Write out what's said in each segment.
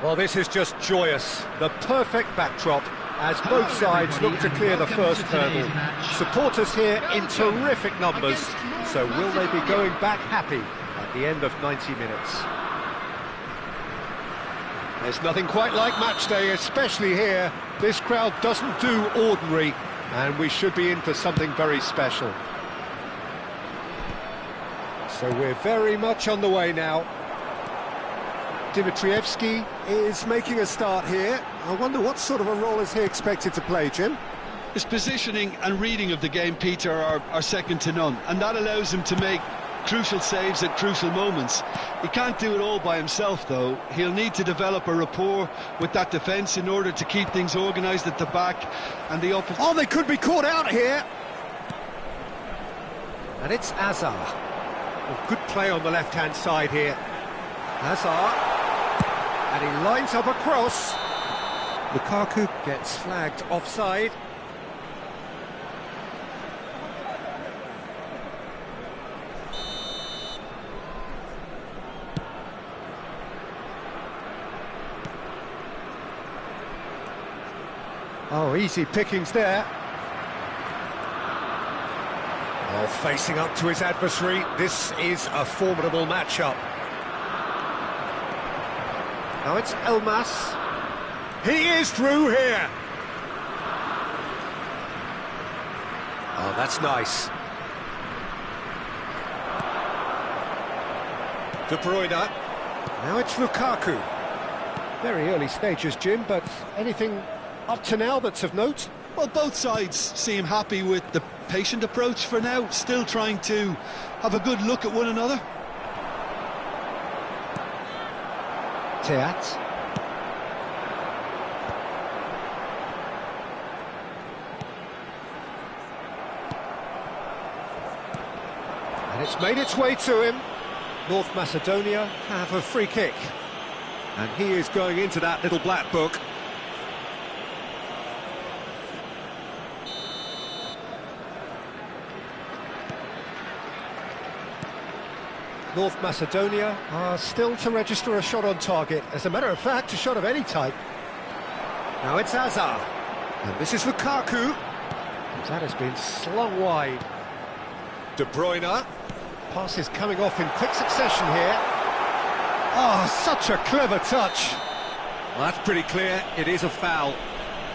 Well, this is just joyous. The perfect backdrop as both sides look to clear the first hurdle. Supporters here in terrific numbers, so will they be going back happy at the end of 90 minutes? There's nothing quite like match day, especially here. This crowd doesn't do ordinary, and we should be in for something very special. So we're very much on the way now. Dimitrievski is making a start here. I wonder what sort of a role is he expected to play, Jim? His positioning and reading of the game, Peter, are second to none, and that allows him to make crucial saves at crucial moments. He can't do it all by himself, though. He'll need to develop a rapport with that defence in order to keep things organised at the back, and the opposite. Oh, they could be caught out here! And it's Azar. Well, good play on the left-hand side here. Azar. And he lines up a cross. Lukaku gets flagged offside. Oh, easy pickings there. Oh, facing up to his adversary. This is a formidable matchup. Now it's Elmas. He is through here. Oh, that's nice. De Bruyne. Now it's Lukaku. Very early stages, Jim, but anything up to now that's of note? Well, both sides seem happy with the patient approach for now, still trying to have a good look at one another. Teat. And it's made its way to him. North Macedonia have a free kick. And he is going into that little black book. North Macedonia are still to register a shot on target. As a matter of fact, a shot of any type. Now it's Azar. And this is Lukaku. That has been slung wide. De Bruyne. Pass is coming off in quick succession here. Oh, such a clever touch. Well, that's pretty clear. It is a foul.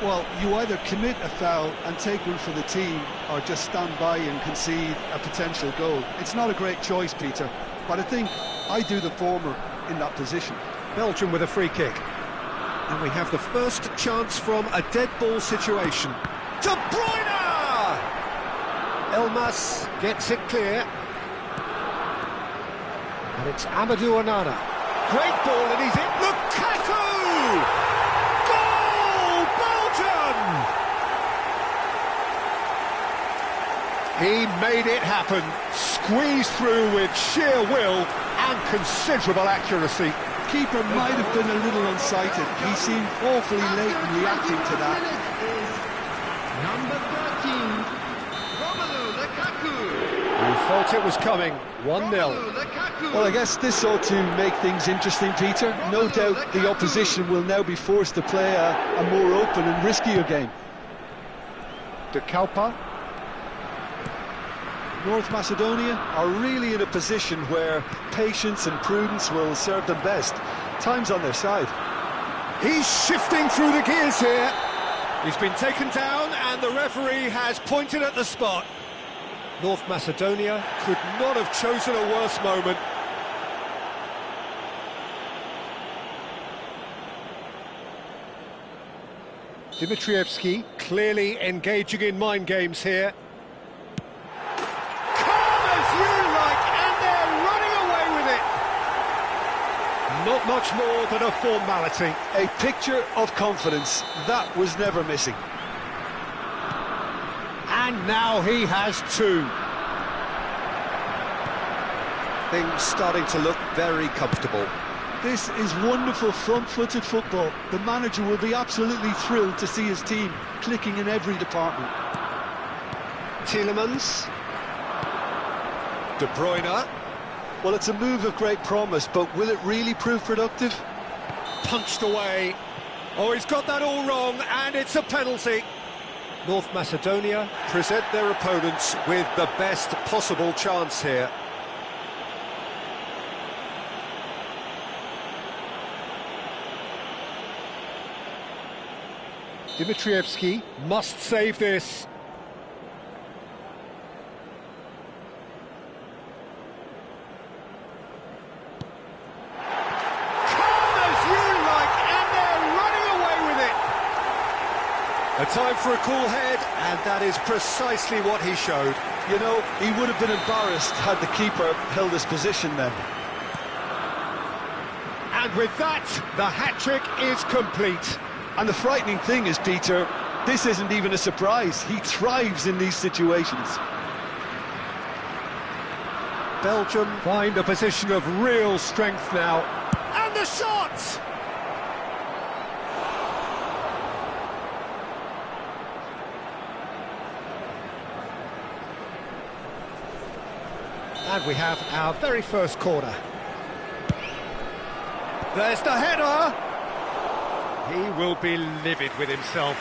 Well, you either commit a foul and take one for the team, or just stand by and concede a potential goal. It's not a great choice, Peter, but I think I do the former in that position. Belgium with a free kick. And we have the first chance from a dead ball situation. De Bruyne! Elmas gets it clear. And it's Amadou Onana. Great ball, and he's in. Lukaku! Goal! Belgium! He made it happen. Squeezed through with sheer will and considerable accuracy. Keeper might have been a little unsighted. He seemed awfully late in reacting to that. Number 13, Romelu Lukaku. You thought it was coming. 1-0. Well, I guess this ought to make things interesting, Peter. No doubt the opposition will now be forced to play a more open and riskier game. De Kalpa. North Macedonia are really in a position where patience and prudence will serve them best. Time's on their side. He's shifting through the gears here. He's been taken down and the referee has pointed at the spot. North Macedonia could not have chosen a worse moment. Dimitrievski clearly engaging in mind games here. Not much more than a formality. A picture of confidence. That was never missing. And now he has two. Things starting to look very comfortable. This is wonderful front-footed football. The manager will be absolutely thrilled to see his team clicking in every department. Tielemans. De Bruyne. Well, it's a move of great promise, but will it really prove productive? punched away. Oh, he's got that all wrong, and it's a penalty. North Macedonia present their opponents with the best possible chance here. Dimitrievski must save this. A time for a cool head, and that is precisely what he showed. You know, he would have been embarrassed had the keeper held his position then. And with that, the hat-trick is complete. And the frightening thing is, Peter, this isn't even a surprise. He thrives in these situations. Belgium find a position of real strength now. And the shot! And we have our very first corner. There's the header! He will be livid with himself.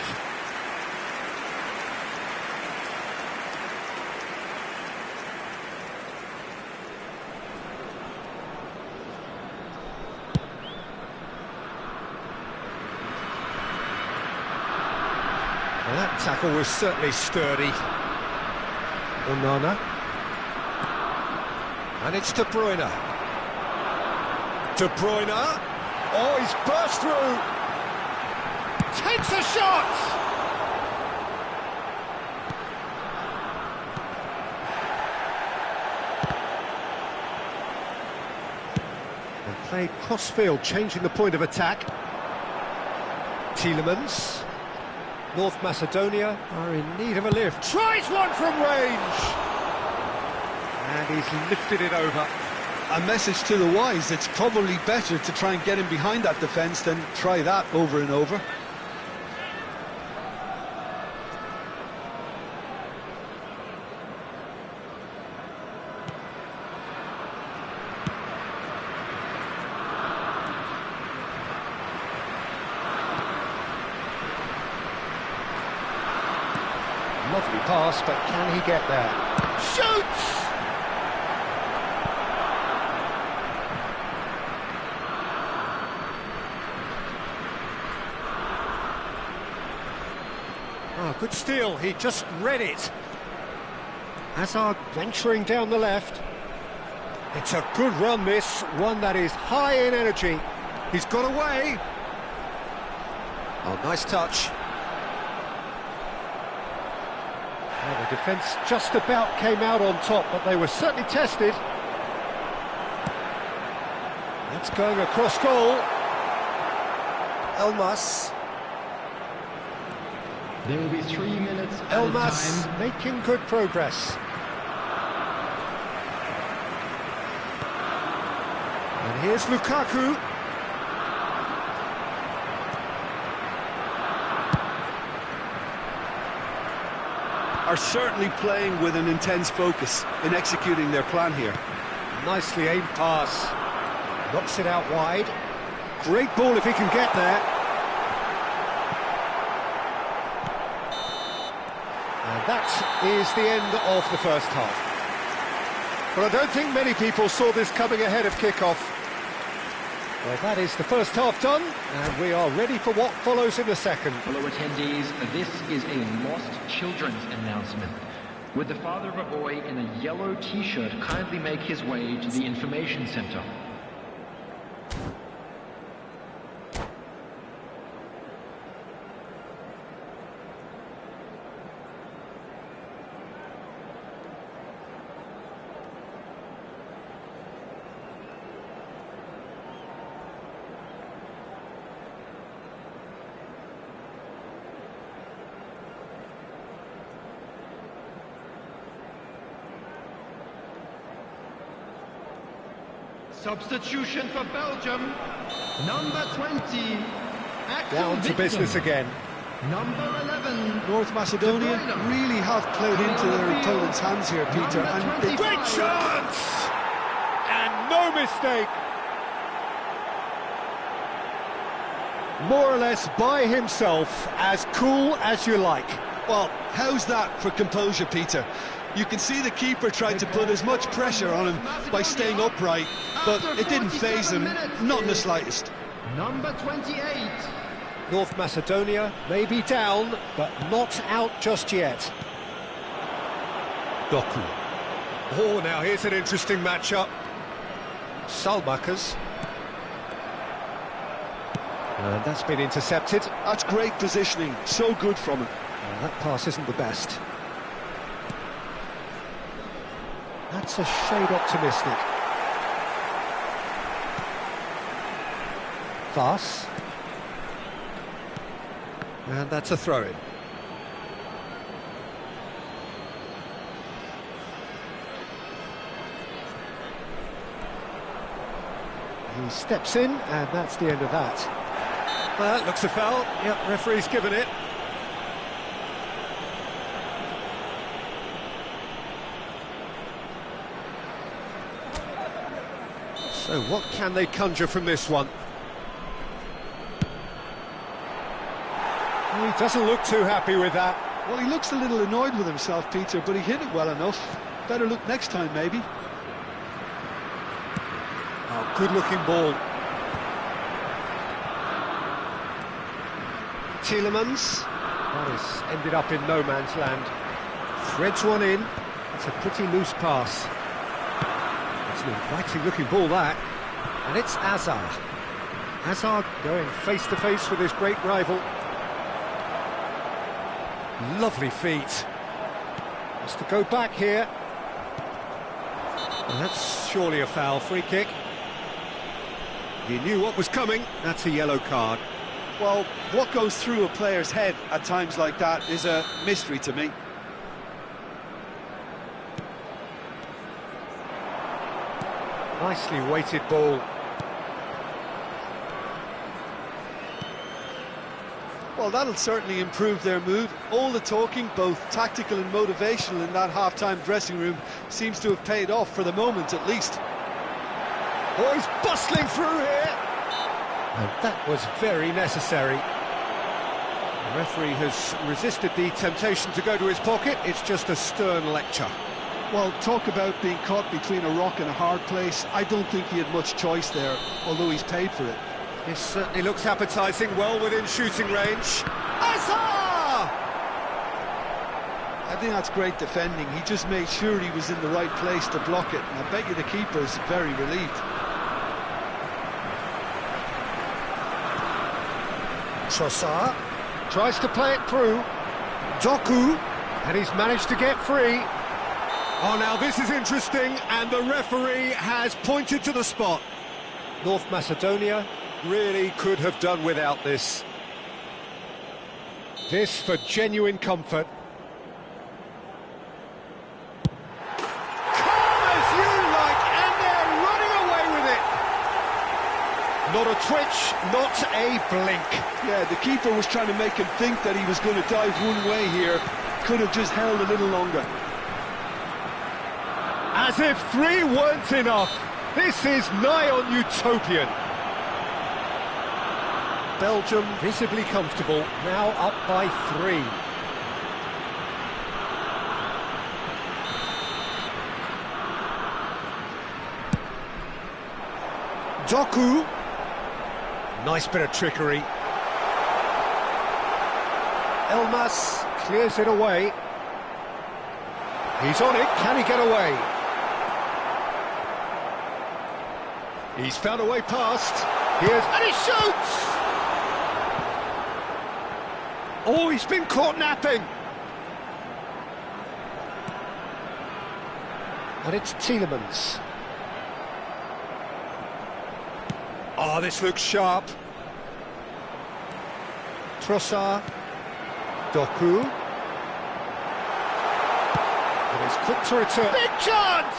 Well, that tackle was certainly sturdy. Onana. And it's De Bruyne. De Bruyne. Oh, he's burst through. Takes a shot. And played cross-field, changing the point of attack. Tielemans. North Macedonia are in need of a lift. Tries one from range. And he's lifted it over. A message to the wise, it's probably better to try and get him behind that defence than try that over and over. Lovely pass, but can he get there? Shoots! Oh, good steal, he just read it. Hazard venturing down the left. It's a good run, this, one that is high in energy. He's got away. Oh, nice touch. Well, the defence just about came out on top, but they were certainly tested. That's going across goal. Elmas. There will be 3 minutes at Elmas a time. making good progress. And here's Lukaku. Are certainly playing with an intense focus in executing their plan here. Nicely aimed pass. Knocks it out wide. Great ball if he can get there. And that is the end of the first half. But I don't think many people saw this coming ahead of kick-off. Well, that is the first half done, and we are ready for what follows in the second. Fellow attendees, this is a lost children's announcement. Would the father of a boy in a yellow t-shirt kindly make his way to the information center? Substitution for Belgium. Number 20. Down to business again. Number 11. North Macedonia really have played into their opponent's hands here, Peter. And they... Great chance! And no mistake. more or less by himself, as cool as you like. Well, how's that for composure, Peter? You can see the keeper tried to put as much pressure on him by staying upright, but it didn't faze him, not in the slightest. Number 28. North Macedonia may be down, but not out just yet. Doku. Oh, now here's an interesting matchup. Salmakas. And that's been intercepted. That's great positioning, so good from him. Well, that pass isn't the best. That's a shade optimistic. Vas. And that's a throw-in. He steps in, and that's the end of that. Well, that looks a foul. Yep, referee's given it. So what can they conjure from this one? He doesn't look too happy with that. Well, he looks a little annoyed with himself, Peter, but he hit it well enough. Better look next time, maybe. Oh, good-looking ball. Tielemans. That has ended up in no man's land. Threads one in. It's a pretty loose pass. It's an inviting-looking ball, that. And it's Azar. Azar going face-to-face with his great rival. Lovely feet. Has to go back here. And that's surely a foul. Free kick. He knew what was coming. That's a yellow card. Well, what goes through a player's head at times like that is a mystery to me. Nicely weighted ball. Well, that'll certainly improve their mood. All the talking, both tactical and motivational, in that half-time dressing room seems to have paid off for the moment, at least. Oh, he's bustling through here! And that was very necessary. The referee has resisted the temptation to go to his pocket. It's just a stern lecture. Well, talk about being caught between a rock and a hard place. I don't think he had much choice there, although he's paid for it. This certainly looks appetising, well within shooting range. Azar! I think that's great defending. He just made sure he was in the right place to block it, and I bet you the keeper's very relieved. Trossard tries to play it through. Doku, and he's managed to get free. Oh, now this is interesting, and the referee has pointed to the spot. North Macedonia really could have done without this. This for genuine comfort. Calm as you like, and they're running away with it. Not a twitch, not a blink. Yeah, the keeper was trying to make him think that he was going to dive one way here. Could have just held a little longer. As if three weren't enough. This is nigh on utopian. Belgium visibly comfortable, now up by 3. Doku. Nice bit of trickery. Elmas clears it away. He's on it, can he get away? He's found a way past. Here's, and he shoots! Oh, he's been caught napping. And it's Tielemans. Oh, this looks sharp. Trossard. Doku. It is quick to return. Big chance!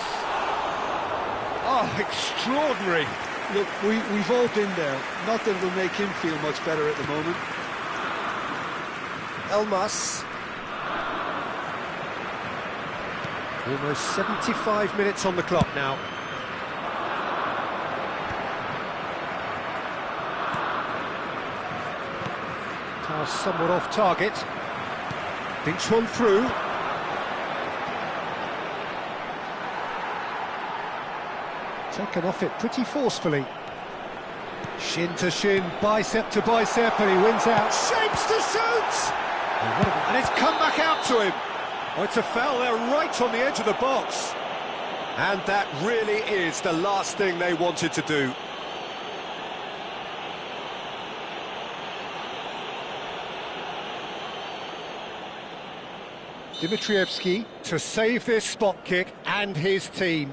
Oh, extraordinary. Look, we've all been there. Not that it'll make him feel much better at the moment. Elmas. Almost 75 minutes on the clock now. Now somewhat off target. Thinks one through. Taken off it pretty forcefully. Shin to shin, bicep to bicep, and he wins out. Shapes to shoot! And it's come back out to him. Oh, it's a foul there right on the edge of the box. And that really is the last thing they wanted to do. Dimitrievski to save this spot kick and his team.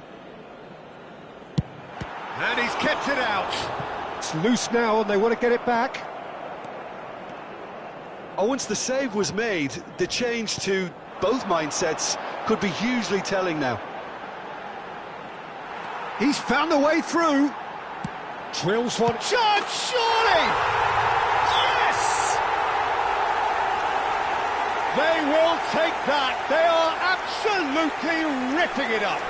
And he's kept it out. It's loose now and they want to get it back. Oh, once the save was made, the change to both mindsets could be hugely telling now. He's found the way through. Drills one. Shot, surely! Yes! They will take that. They are absolutely ripping it up.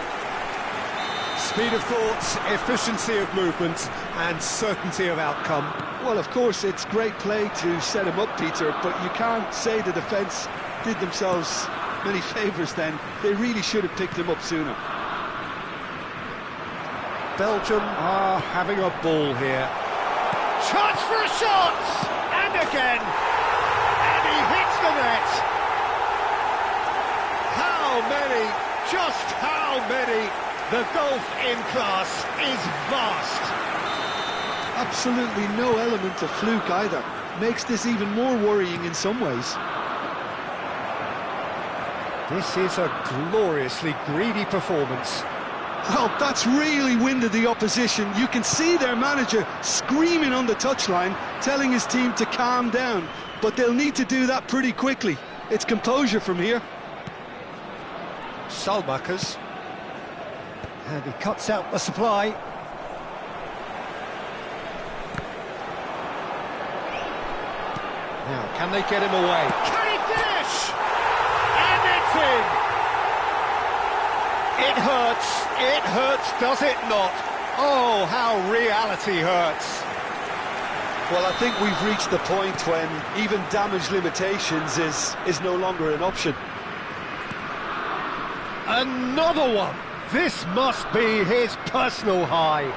Speed of thought, efficiency of movement, and certainty of outcome. Well, of course, it's great play to set him up, Peter, but you can't say the defence did themselves many favours then. They really should have picked him up sooner. Belgium are having a ball here. Chance for a shot! And again! And he hits the net! How many? Just how many? The gulf in class is vast. Absolutely no element of fluke either. Makes this even more worrying in some ways. This is a gloriously greedy performance. Well, that's really winded the opposition. You can see their manager screaming on the touchline, telling his team to calm down. But they'll need to do that pretty quickly. It's composure from here. Salmakers. And he cuts out the supply. Now, can they get him away? Can he finish? And it's in! It hurts, does it not? Oh, how reality hurts. Well, I think we've reached the point when even damage limitations is no longer an option. Another one! This must be his personal high.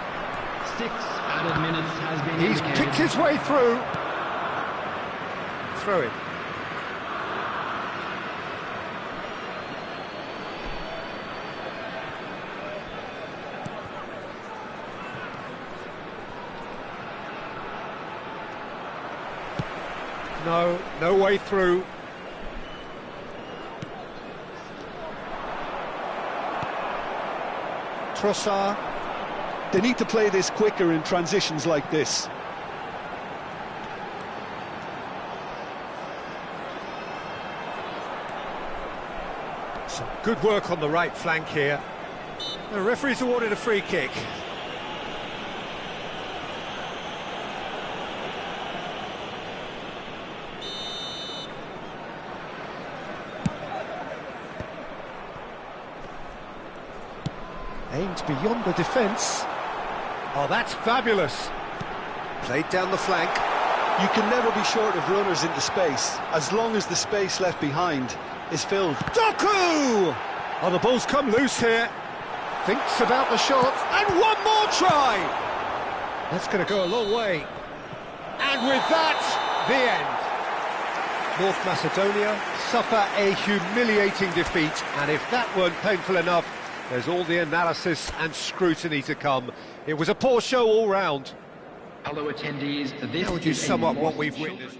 6 added minutes has been He's indicated. picked his way through. Throw it. No way through. Trossard. They need to play this quicker in transitions like this. Some good work on the right flank here. The referee's awarded a free kick. Aimed beyond the defence. Oh, that's fabulous. Played down the flank. You can never be short of runners into space, as long as the space left behind is filled. Doku! Oh, the ball's come loose here. Thinks about the shot, and one more try! That's going to go a long way. And with that, the end. North Macedonia suffer a humiliating defeat, and if that weren't painful enough, there's all the analysis and scrutiny to come. It was a poor show all round. Hello attendees, this How would you is sum a up what North we've Children's witnessed?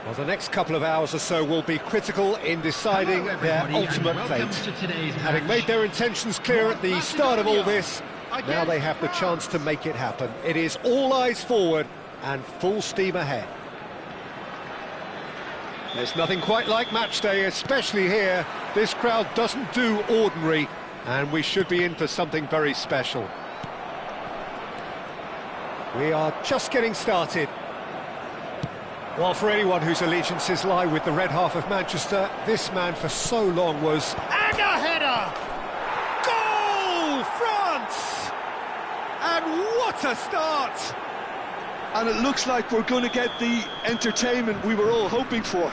Well, the next couple of hours or so will be critical in deciding Hello, their everybody, ultimate and welcome fate. to today's Having match. made their intentions clear at the start of all this, now Against they have the chance to make it happen. It is all eyes forward and full steam ahead. There's nothing quite like match day, especially here. This crowd doesn't do ordinary, and we should be in for something very special. We are just getting started. Well, for anyone whose allegiances lie with the red half of Manchester, this man for so long was... And a header! Goal! France! And what a start! And it looks like we're going to get the entertainment we were all hoping for.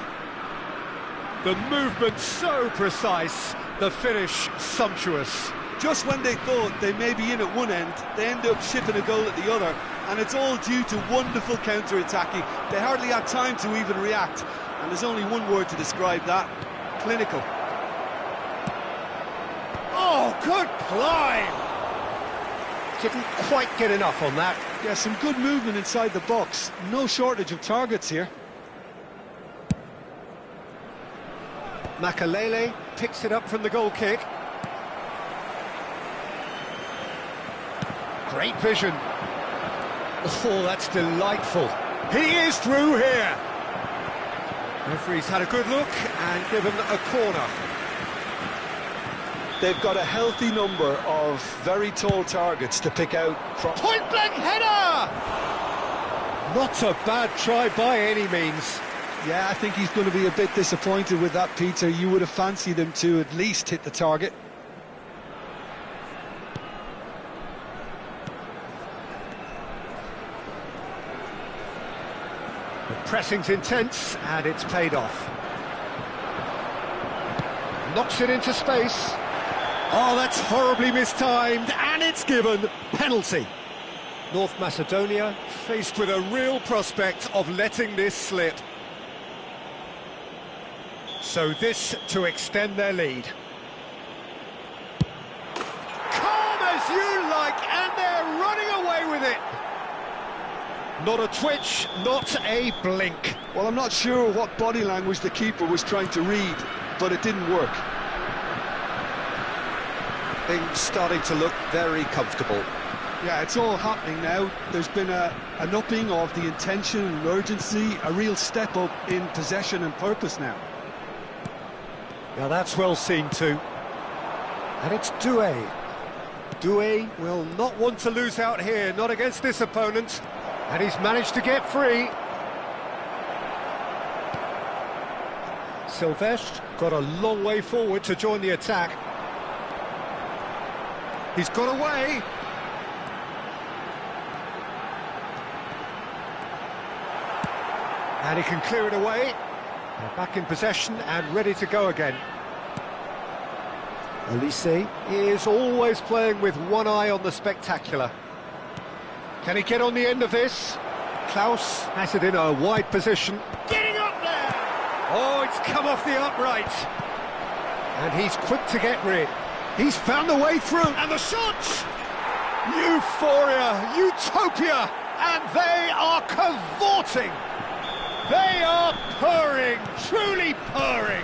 The movement so precise, the finish sumptuous. Just when they thought they may be in at one end, they end up shipping a goal at the other, and it's all due to wonderful counter-attacking. They hardly had time to even react, and there's only one word to describe that: clinical. Oh, good climb! Didn't quite get enough on that. Yeah, some good movement inside the box. No shortage of targets here. Makalele picks it up from the goal kick. Great vision. Oh, that's delightful. He is through here. Referee's had a good look and given a corner. They've got a healthy number of very tall targets to pick out from. Point-blank header! Not a bad try by any means. Yeah, I think he's going to be a bit disappointed with that, Peter. You would have fancied him to at least hit the target. The pressing's intense, and it's paid off. Knocks it into space. Oh, that's horribly mistimed, and it's given. Penalty. North Macedonia faced with a real prospect of letting this slip. So this to extend their lead. Calm as you like, and they're running away with it. Not a twitch, not a blink. Well, I'm not sure what body language the keeper was trying to read, but it didn't work. Things starting to look very comfortable. Yeah, it's all happening now. There's been an upping of the intention and urgency, a real step up in possession and purpose now. Now that's well seen too. And it's Doué. Doué will not want to lose out here, not against this opponent. And he's managed to get free. Silvestre got a long way forward to join the attack. He's got away. And he can clear it away. They're back in possession and ready to go again. Olise is always playing with one eye on the spectacular. Can he get on the end of this? Klaus has it in a wide position. Getting up there! Oh, it's come off the upright. And he's quick to get rid. He's found the way through. And the shot! Euphoria, utopia, and they are cavorting. They are purring, truly purring.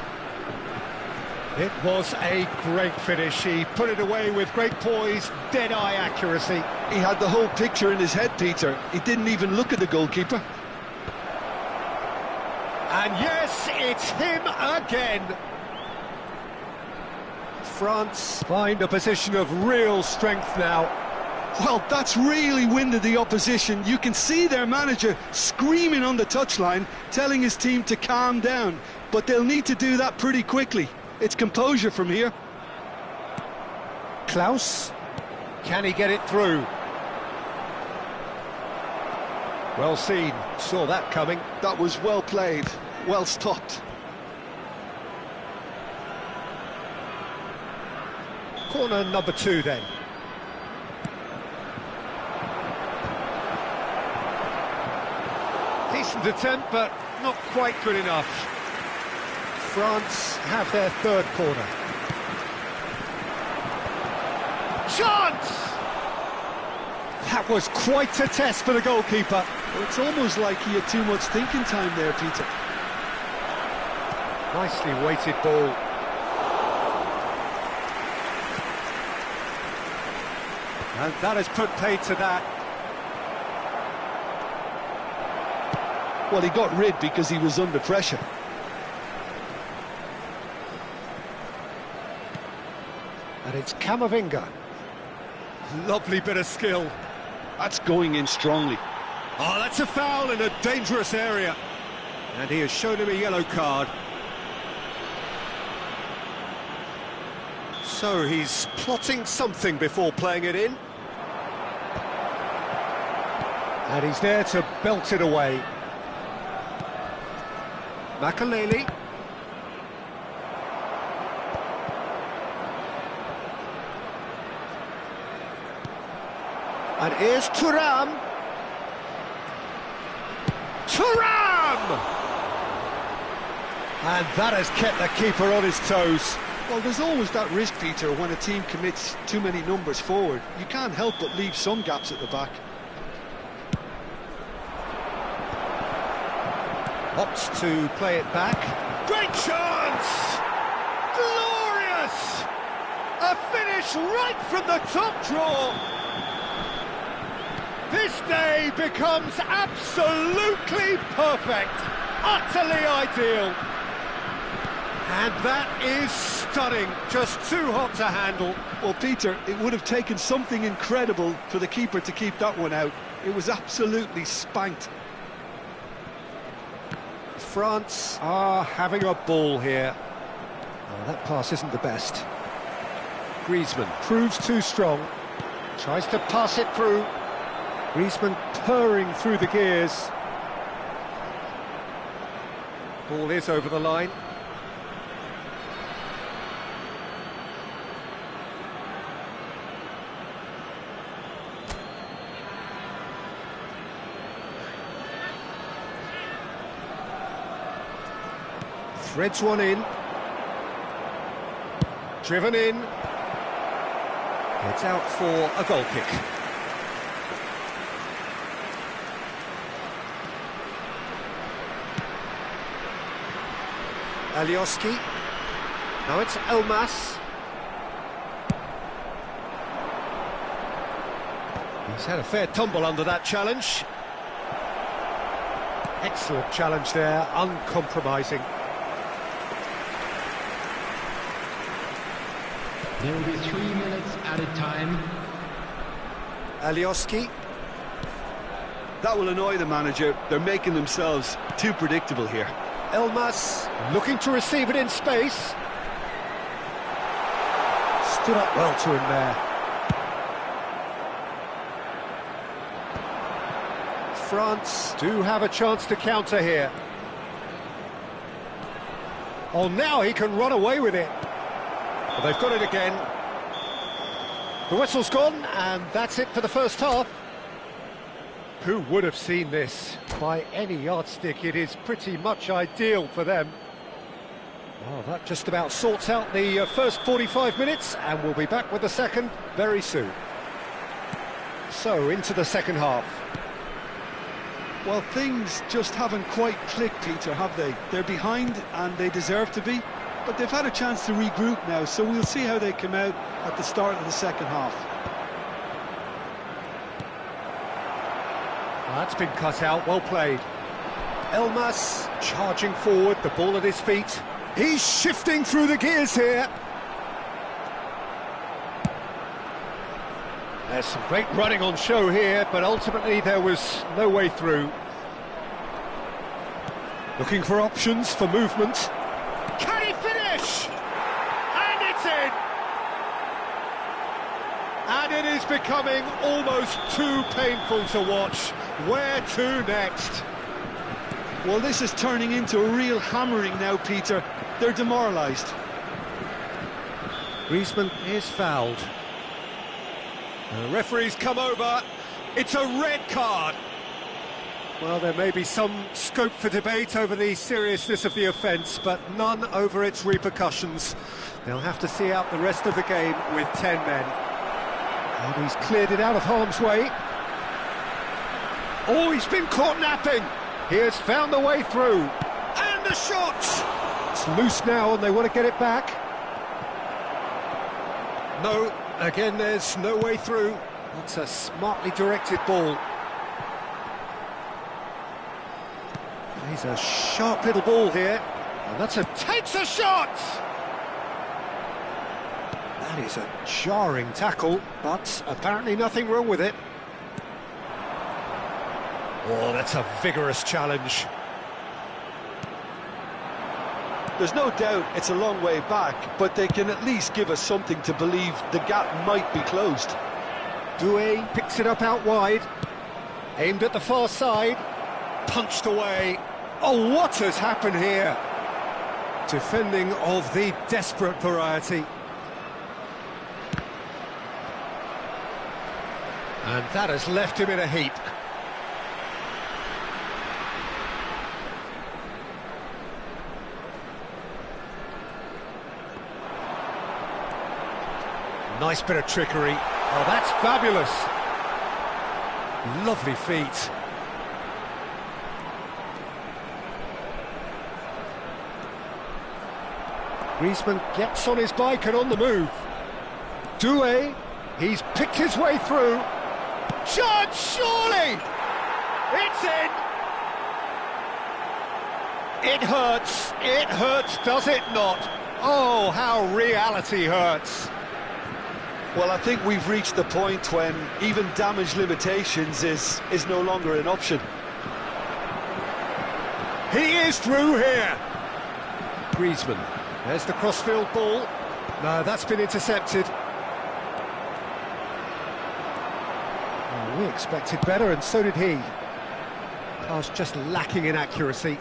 It was a great finish. He put it away with great poise, dead-eye accuracy. He had the whole picture in his head, Peter. He didn't even look at the goalkeeper. And yes, it's him again. France find a position of real strength now. Well, that's really winded the opposition. You can see their manager screaming on the touchline, telling his team to calm down. But they'll need to do that pretty quickly. It's composure from here. Klaus, can he get it through? Well seen, saw that coming. That was well played, well stopped. Corner number 2 then. Decent attempt, but not quite good enough. France have their third corner. Chance! That was quite a test for the goalkeeper. Well, it's almost like he had too much thinking time there, Peter. Nicely weighted ball. And that has put paid to that. Well, he got rid because he was under pressure. And it's Camavinga. Lovely bit of skill. That's going in strongly. Oh, that's a foul in a dangerous area. And he has shown him a yellow card. So he's plotting something before playing it in. And he's there to belt it away. Makaleli. And here's Thuram. Thuram! And that has kept the keeper on his toes. Well, there's always that risk, Peter, when a team commits too many numbers forward. You can't help but leave some gaps at the back. Opts to play it back. Great chance! Glorious! A finish right from the top draw. This day becomes absolutely perfect. Utterly ideal. And that is stunning. Just too hot to handle. Well, Peter, it would have taken something incredible for the keeper to keep that one out. It was absolutely spanked. France are having a ball here. Oh, that pass isn't the best. Griezmann proves too strong. Tries to pass it through. Griezmann purring through the gears. Ball is over the line. Threads one in. Driven in. It's out for a goal kick. Alioski. Now it's Elmas. He's had a fair tumble under that challenge. Excellent challenge there, uncompromising. There will be 3 minutes added time. Alioski. That will annoy the manager. They're making themselves too predictable here. Elmas looking to receive it in space. Stood up well to him there. France do have a chance to counter here. Oh, now he can run away with it. But they've got it again. The whistle's gone, and that's it for the first half. Who would have seen this? By any yardstick, it is pretty much ideal for them. Well, that just about sorts out the first 45 minutes, and we'll be back with the second very soon. So, into the second half. Well, things just haven't quite clicked, Peter, have they? They're behind, and they deserve to be. But they've had a chance to regroup now, so we'll see how they come out at the start of the second half. That's been cut out, well played. Elmas charging forward, the ball at his feet. He's shifting through the gears here. There's some great running on show here, but ultimately there was no way through. Looking for options for movement. Can he finish? And it's in! And it is becoming almost too painful to watch. Where to next? Well, this is turning into a real hammering now, Peter. They're demoralised. Griezmann is fouled. The referee's come over. It's a red card. Well, there may be some scope for debate over the seriousness of the offence, but none over its repercussions. They'll have to see out the rest of the game with 10 men. And he's cleared it out of harm's way. Oh, he's been caught napping. He has found the way through. And the shot! It's loose now and they want to get it back. No, again there's no way through. That's a smartly directed ball. He's a sharp little ball here. And that's takes a shot! That is a jarring tackle, but apparently nothing wrong with it. Oh, that's a vigorous challenge. There's no doubt it's a long way back, but they can at least give us something to believe the gap might be closed. Doué picks it up out wide. Aimed at the far side. Punched away. Oh, what has happened here? Defending of the desperate variety. And that has left him in a heap. Nice bit of trickery. Oh, that's fabulous. Lovely feet. Griezmann gets on his bike and on the move. Doué, he's picked his way through. Shot, surely! It's in! It hurts, does it not? Oh, how reality hurts. Well, I think we've reached the point when even damage limitations is no longer an option. He is through here. Griezmann, there's the crossfield ball. No, that's been intercepted. Oh, we expected better, and so did he. Car's just lacking in accuracy.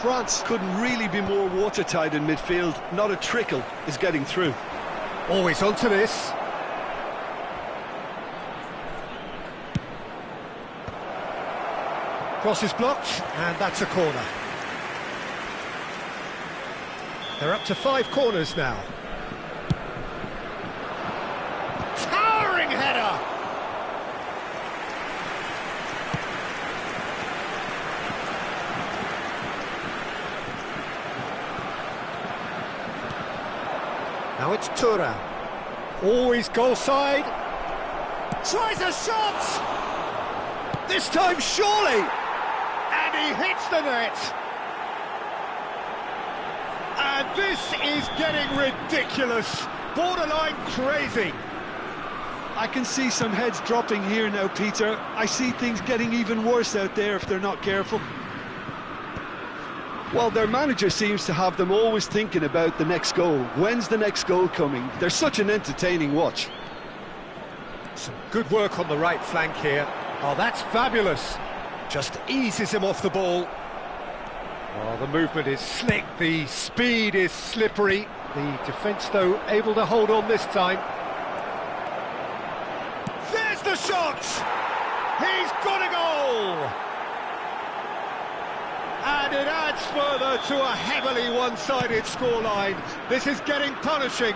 France couldn't really be more watertight in midfield. Not a trickle is getting through. Always onto this. Cross is blocked, and that's a corner. They're up to 5 corners now. Towering header! Now it's Tura. Always goal side. Tries a shot! This time surely! And he hits the net! And this is getting ridiculous. Borderline crazy. I can see some heads dropping here now, Peter. I see things getting even worse out there if they're not careful. Well, their manager seems to have them always thinking about the next goal. When's the next goal coming? They're such an entertaining watch. Some good work on the right flank here. Oh, that's fabulous. Just eases him off the ball. Oh, the movement is slick, the speed is slippery. The defence, though, able to hold on this time. There's the shot! He's got a goal! And it adds further to a heavily one-sided scoreline. This is getting punishing.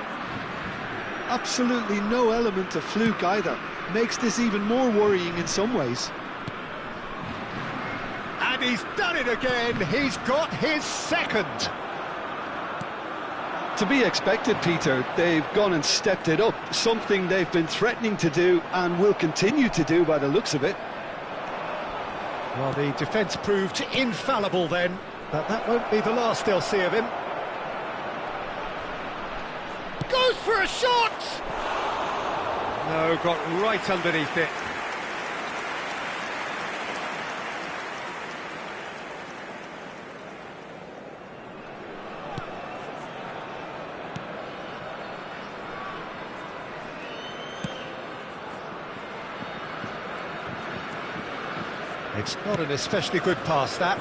Absolutely no element of fluke either. Makes this even more worrying in some ways. And he's done it again. He's got his second. To be expected, Peter. They've gone and stepped it up. Something they've been threatening to do and will continue to do by the looks of it. Well, the defence proved infallible then, but that won't be the last they'll see of him. Goes for a shot! No, got right underneath it. It's not an especially good pass, that.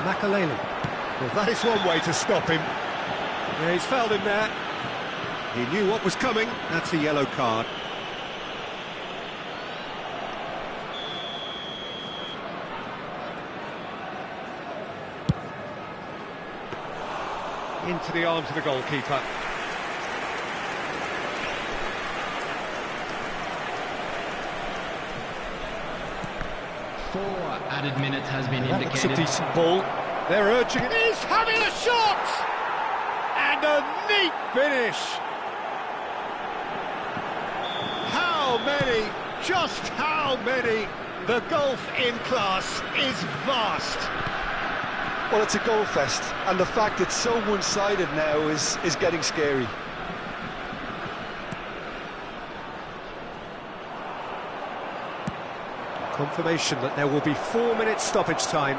Makaleli. Well, that is one way to stop him. Yeah, he's fouled him there. He knew what was coming. That's a yellow card. Into the arms of the goalkeeper. 4 added minutes has been That looks a indicated. decent ball. They're urging it. He's having a shot! And a neat finish! How many? Just how many? The golf in class is vast. Well, it's a goal fest, and the fact it's so one-sided now is getting scary. Confirmation that there will be 4 minutes stoppage time.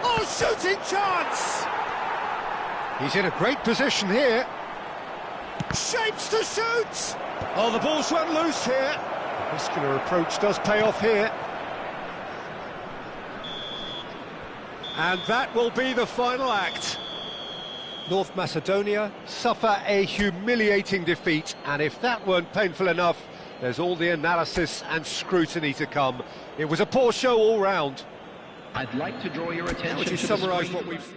Oh, shooting chance! He's in a great position here. Shapes to shoot! Oh, the ball's run loose here. The muscular approach does pay off here. And that will be the final act. North Macedonia suffer a humiliating defeat, and if that weren't painful enough, there's all the analysis and scrutiny to come. It was a poor show all round. I'd like to draw your attention How would you to the summarise screen. what we've...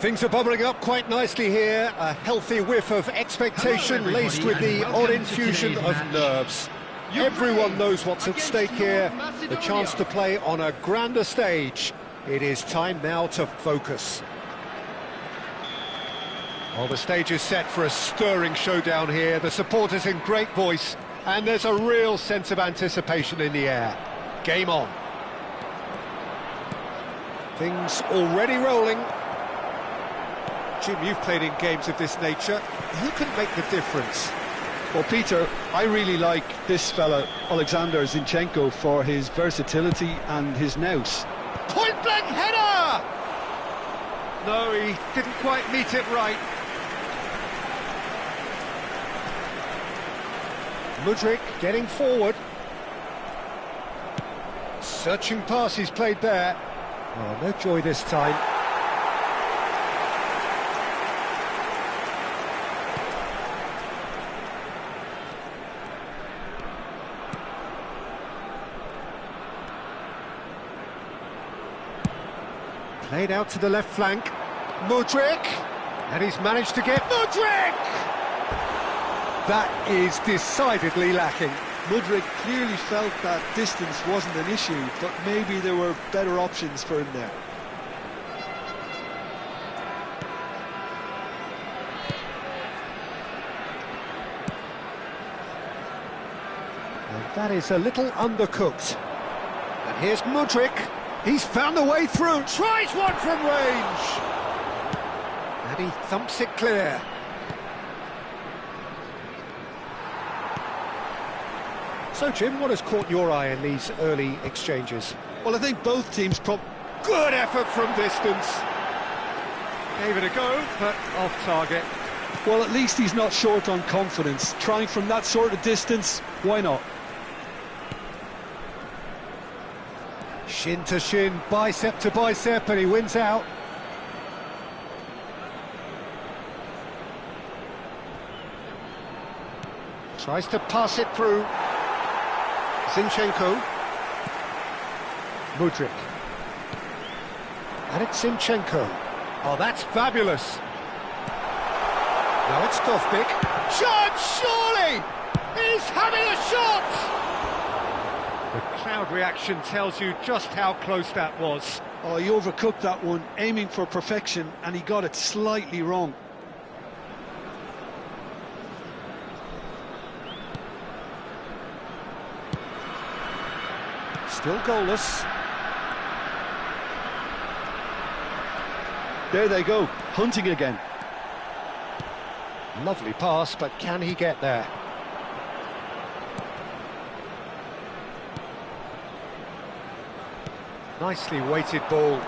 Things are bubbling up quite nicely here. A healthy whiff of expectation Hello, laced with the everybody, odd and welcome to infusion today's of match. nerves. Ukraine Everyone knows what's at against stake here, North the Macedonia. chance to play on a grander stage. It is time now to focus. Well, the stage is set for a stirring showdown here. The supporters in great voice, and there's a real sense of anticipation in the air. Game on. Things already rolling. Jim, you've played in games of this nature. Who can make the difference? Well, Peter, I really like this fella, Alexander Zinchenko, for his versatility and his nous. Point-blank header! No, he didn't quite meet it right. Mudryk getting forward. Searching pass he's played there. Oh, no joy this time. Played out to the left flank. Mudryk! And he's managed to get Mudryk! That is decidedly lacking. Mudryk clearly felt that distance wasn't an issue, but maybe there were better options for him there. And that is a little undercooked. And here's Mudryk. He's found a way through. Tries one from range. And he thumps it clear. So, Jim, what has caught your eye in these early exchanges? Well, I think both teams Good effort from distance. Gave it a go, but off target. Well, at least he's not short on confidence. Trying from that sort of distance, why not? Shin to shin, bicep to bicep, and he wins out. Tries to pass it through. Zinchenko. Mudryk. And it's Zinchenko. Oh, that's fabulous. Now it's Dovbyk. Shot, surely! He's having a shot! The crowd reaction tells you just how close that was. Oh, he overcooked that one, aiming for perfection, and he got it slightly wrong. Still goalless. There they go, hunting again. Lovely pass, but can he get there? Nicely weighted ball.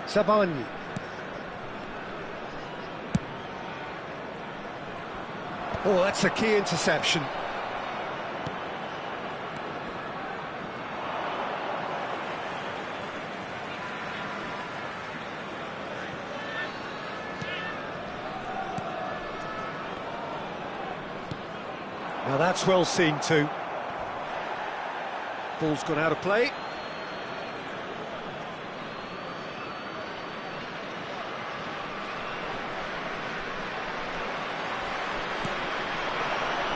Sabani. Oh, that's a key interception. Now that's well seen too. Ball's gone out of play.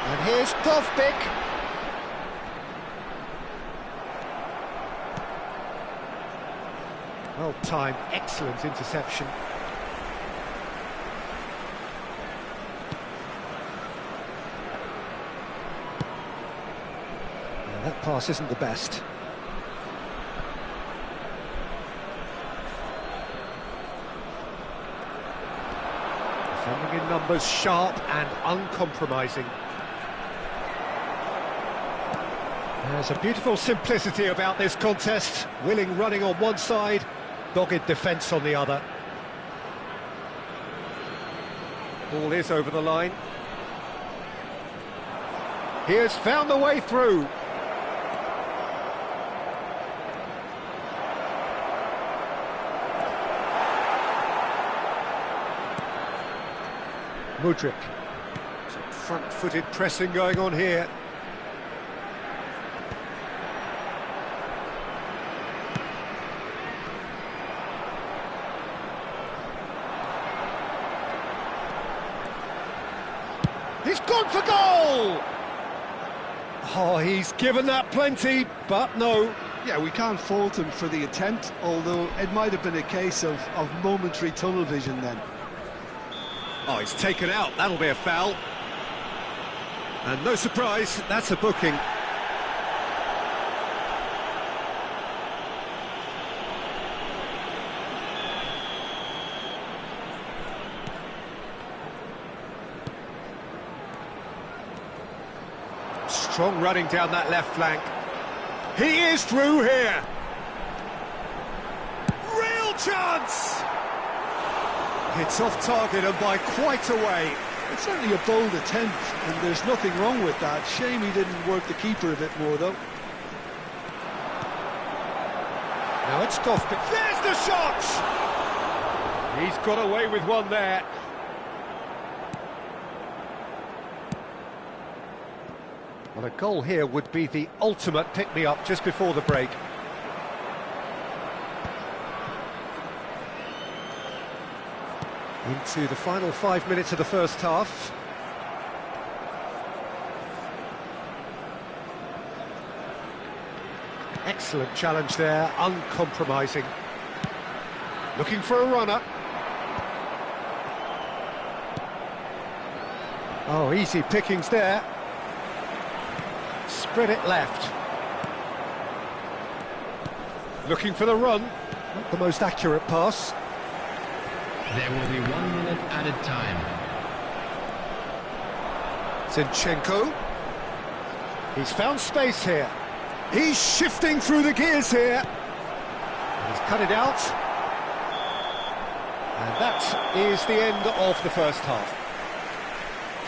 And here's Dovbyk. Well timed, excellent interception. That pass isn't the best. Defending in numbers, sharp and uncompromising. There's a beautiful simplicity about this contest. Willing running on one side, dogged defence on the other. Ball is over the line. He has found the way through. Mudryk. Some front-footed pressing going on here. He's gone for goal! Oh, he's given that plenty, but no. Yeah, we can't fault him for the attempt, although it might have been a case of momentary tunnel vision then. Oh, he's taken out. That'll be a foul. And no surprise, that's a booking. Strong running down that left flank. He is through here. Real chance! It's off target and by quite a way. It's certainly a bold attempt, and there's nothing wrong with that. Shame he didn't work the keeper a bit more, though. Now it's Dovbyk. There's the shot! He's got away with one there. Well, a goal here would be the ultimate pick-me-up just before the break. Into the final 5 minutes of the first half. Excellent challenge there, uncompromising. Looking for a runner. Oh, easy pickings there. Spread it left. Looking for the run. Not the most accurate pass. There will be 1 minute added time. Zinchenko. He's found space here. He's shifting through the gears here. He's cut it out. And that is the end of the first half.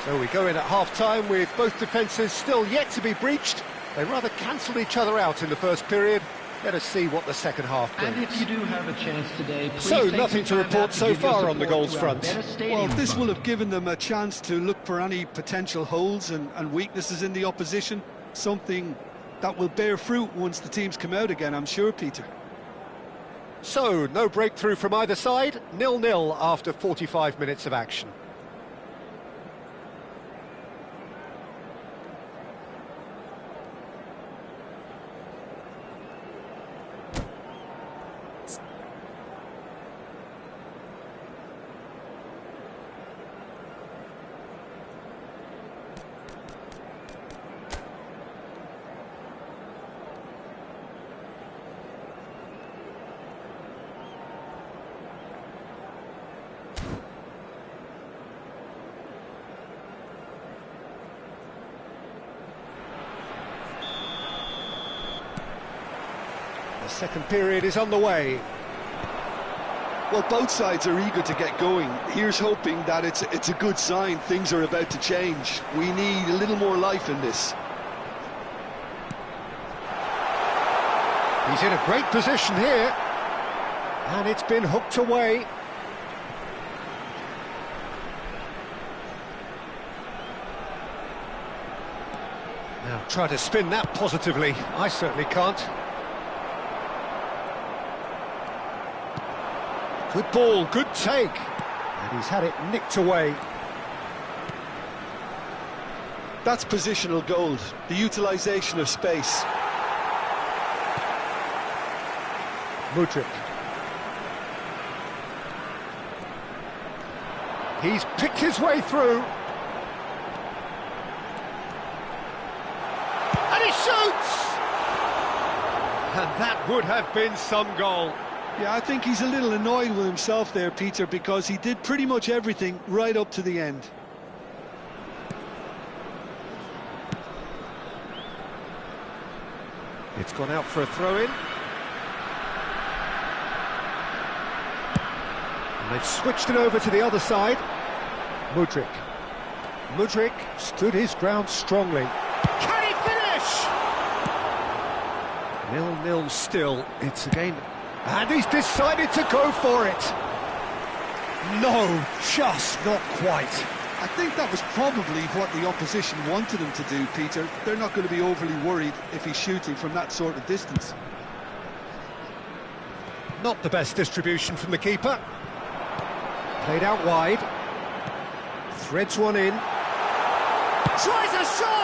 So we go in at half-time with both defences still yet to be breached. They rather cancelled each other out in the first period. Let us see what the second half brings. And if you do have a chance today, please so take nothing to some time report out so give your far on the support goals to our front. better stadium Well, this fund. will have given them a chance to look for any potential holes and weaknesses in the opposition. Something that will bear fruit once the teams come out again, I'm sure, Peter. So, no breakthrough from either side, 0-0 after 45 minutes of action. The second period is underway. Well, both sides are eager to get going. Here's hoping that it's a good sign. Things are about to change. We need a little more life in this. He's in a great position here. And it's been hooked away. Now, try to spin that positively. I certainly can't. Good ball, good take. And he's had it nicked away. That's positional gold, the utilisation of space. Mudryk. He's picked his way through. And he shoots! And that would have been some goal. Yeah, I think he's a little annoyed with himself there, Peter, because he did pretty much everything right up to the end. It's gone out for a throw-in. And they've switched it over to the other side. Mudryk. Mudryk stood his ground strongly. Can he finish? 0-0 still. It's a game. And he's decided to go for it. No, just not quite. I think that was probably what the opposition wanted him to do, Peter. They're not going to be overly worried if he's shooting from that sort of distance. Not the best distribution from the keeper. Played out wide. Threads one in. Tries a shot!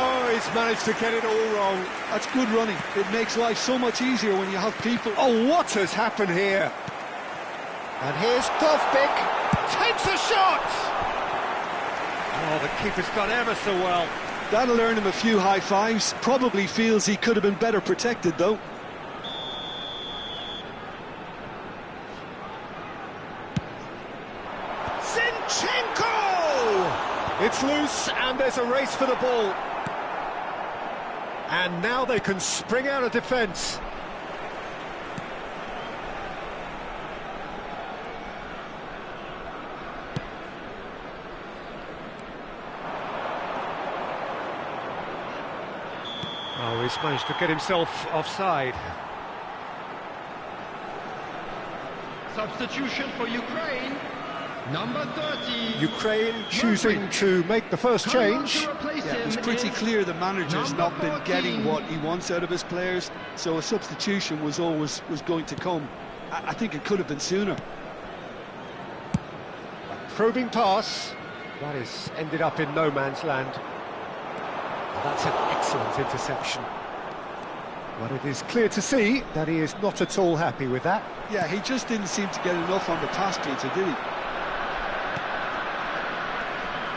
Oh, he's managed to get it all wrong. That's good running. It makes life so much easier when you have people... Oh, what has happened here? And here's Dovbik. Takes a shot! Oh, the keeper's done ever so well. That'll earn him a few high fives. Probably feels he could have been better protected, though. Zinchenko! It's loose, and there's a race for the ball. And now they can spring out of defence. Oh, he's managed to get himself offside. Substitution for Ukraine. Number 30. Ukraine choosing to make the first change. Yeah, it was pretty clear the manager's not been getting what he wants out of his players, so a substitution was going to come. I think it could have been sooner. A probing pass. That is ended up in no man's land. Well, that's an excellent interception. But it is clear to see that he is not at all happy with that. Yeah, he just didn't seem to get enough on the pass, Peter, did he?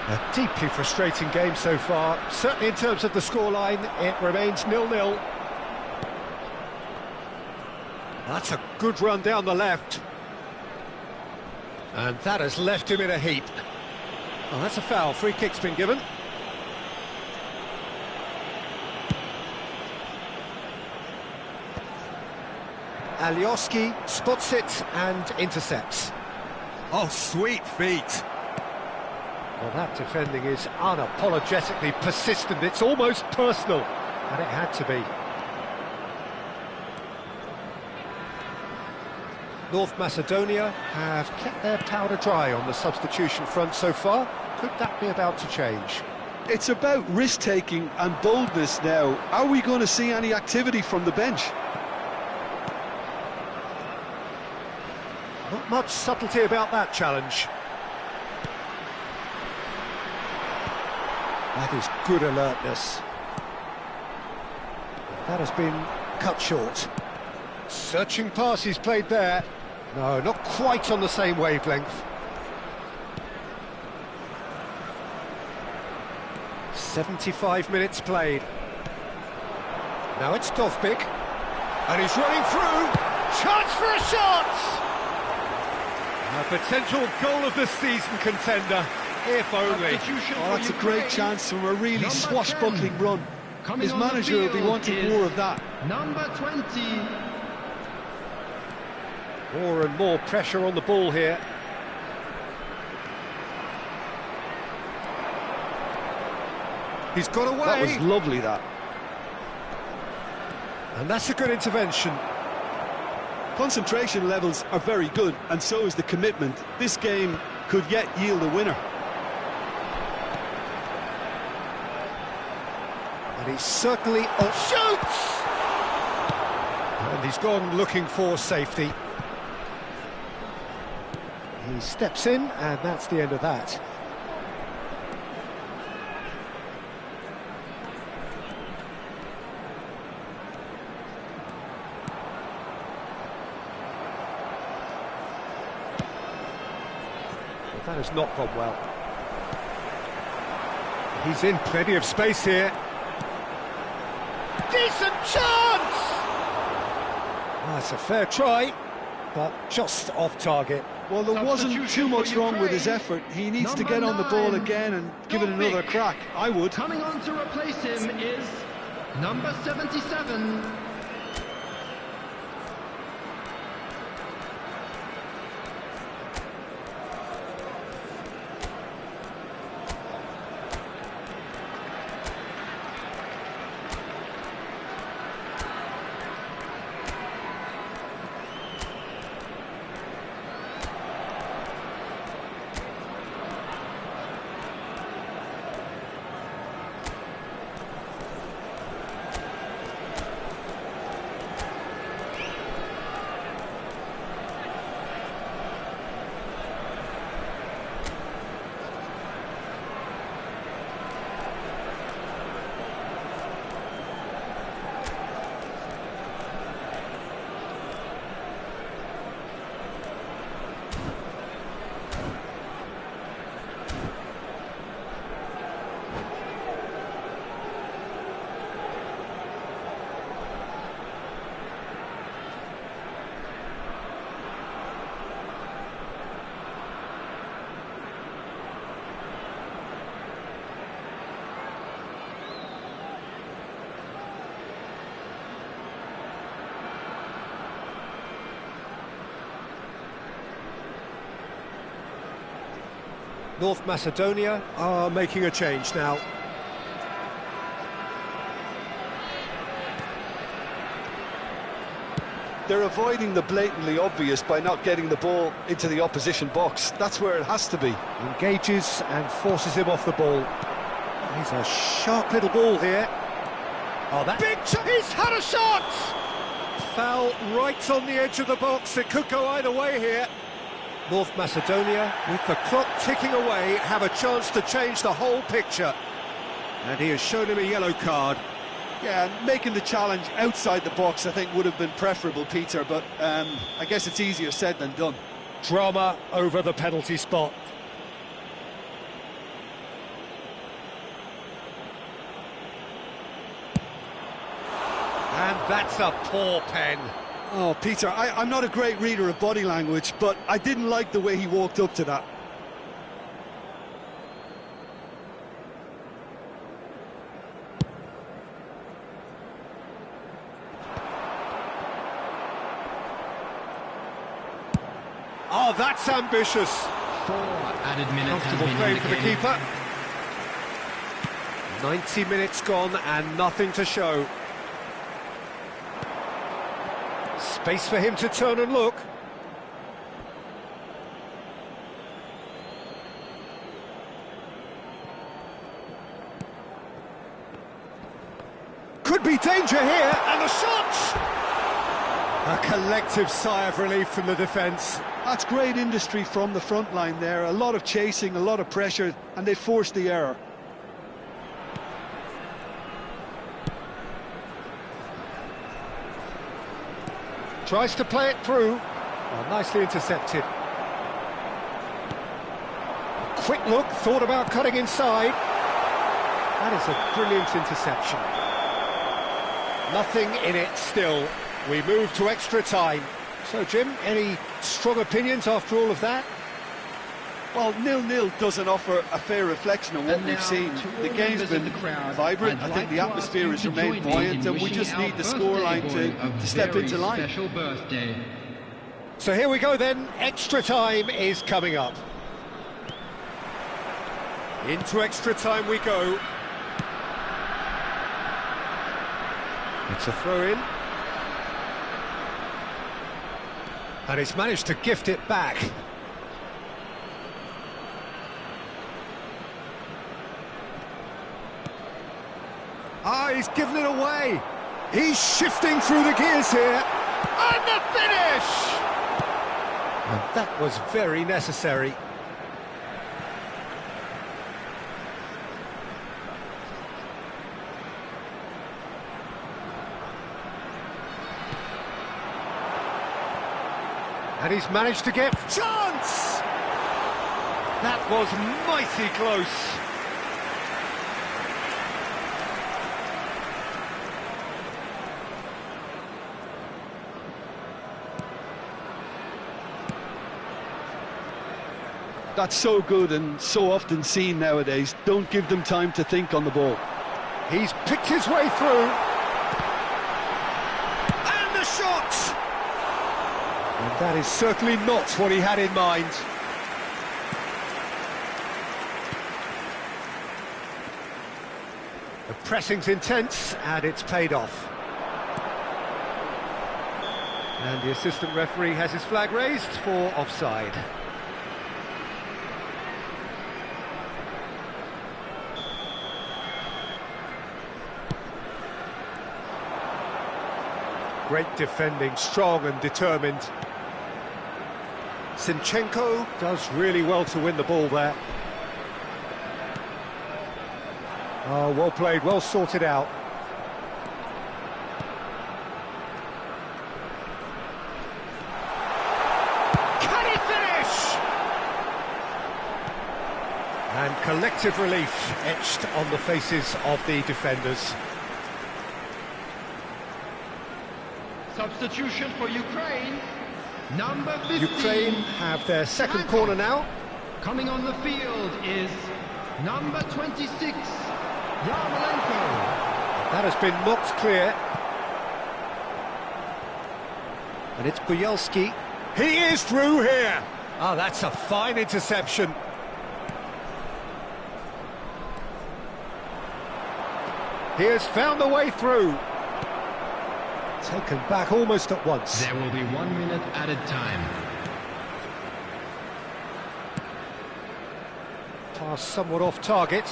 A deeply frustrating game so far. Certainly in terms of the scoreline, it remains 0-0. That's a good run down the left. And that has left him in a heap. Well, that's a foul. Free kick's been given. Alioski spots it and intercepts. Oh, sweet feet. Well, that defending is unapologetically persistent. It's almost personal, and it had to be. North Macedonia have kept their powder dry on the substitution front so far. Could that be about to change? It's about risk-taking and boldness now. Are we going to see any activity from the bench? Not much subtlety about that challenge. That is good alertness. That has been cut short. Searching pass he's played there. No, not quite on the same wavelength. 75 minutes played. Now it's Dovbik. And he's running through. Chance for a shot! A potential goal of the season contender. If only. Oh, that's a great chance from a really swashbuckling run. His manager will be wanting more of that. Number 20. More and more pressure on the ball here. He's got away. That was lovely, that. And that's a good intervention. Concentration levels are very good, and so is the commitment. This game could yet yield a winner. And he's certainly shoots! And he's gone looking for safety. He steps in, and that's the end of that. That has not gone well. He's in plenty of space here. Decent chance! That's a fair try, but just off target. Well, there wasn't too much wrong with his effort. He needs to get on the ball again and give it another crack. I would. Coming on to replace him is number 77. North Macedonia are making a change now. They're avoiding the blatantly obvious by not getting the ball into the opposition box. That's where it has to be. Engages and forces him off the ball. He's a sharp little ball here. Oh, that big shot! He's had a shot! Foul right on the edge of the box. It could go either way here. North Macedonia, with the clock ticking away, have a chance to change the whole picture. And he has shown him a yellow card. Yeah, making the challenge outside the box, I think, would have been preferable, Peter, but I guess it's easier said than done. Drama over the penalty spot. And that's a poor pen. Oh, Peter, I'm not a great reader of body language, but I didn't like the way he walked up to that. Oh, that's ambitious. 4 added minutes has Comfortable been play for the indicated. keeper. 90 minutes gone and nothing to show. Space for him to turn and look. Could be danger here, and the shot! A collective sigh of relief from the defence. That's great industry from the front line there. A lot of chasing, a lot of pressure, and they forced the error. Tries to play it through. Well, nicely intercepted. Quick look, thought about cutting inside. That is a brilliant interception. Nothing in it still. We move to extra time. So, Jim, any strong opinions after all of that? Well, 0-0 doesn't offer a fair reflection of what And we've now, seen. to all The game's members been of the crowd, vibrant. I'd I think like the to ask atmosphere you has to remained join me buoyant, in and we wishing just our need the birthday scoreline boy a to step very into line. Special birthday. So here we go then, extra time is coming up. Into extra time we go. It's a throw-in. And he's managed to gift it back. Ah, he's given it away. He's shifting through the gears here. And the finish! And that was very necessary. And he's managed to get chance! That was mighty close. That's so good and so often seen nowadays. Don't give them time to think on the ball. He's picked his way through. And the shot! And that is certainly not what he had in mind. The pressing's intense, and it's paid off. And the assistant referee has his flag raised for offside. Great defending, strong and determined. Sinchenko does really well to win the ball there. Oh, well played, well sorted out. Can he finish? And collective relief etched on the faces of the defenders. Substitution for Ukraine. Number 15. Ukraine have their second corner now. Coming on the field is number 26, Yarmolenko. That has been knocked clear. And it's Buyelski. He is through here. Oh, that's a fine interception. He has found the way through. Taken back almost at once. There will be 1 minute added time. Pass somewhat off target.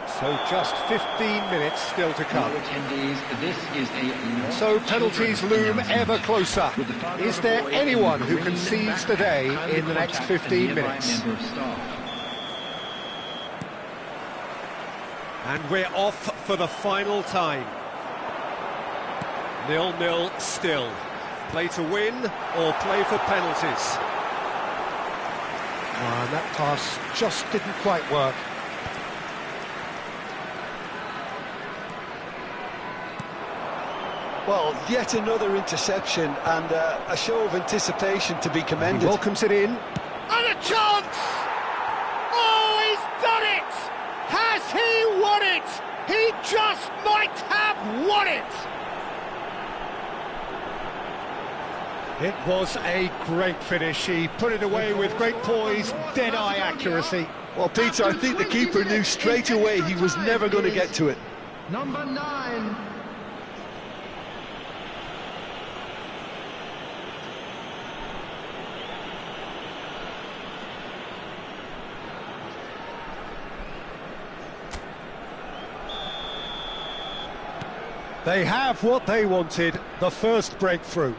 So just 15 minutes still to come. Attendees, this is a So penalties loom ever closer. Is there anyone who can seize the day in the next 15 minutes? And we're off for the final time. 0-0 still. Play to win or play for penalties. And that pass just didn't quite work. Well, yet another interception and a show of anticipation to be commended. He welcomes it in. And a chance! Oh, he's done it! Has he won it? He just might have won it! It was a great finish. He put it away with great poise, dead-eye accuracy. Well, Peter, I think the keeper knew straight away he was never going to get to it. Number 9. They have what they wanted, the first breakthrough.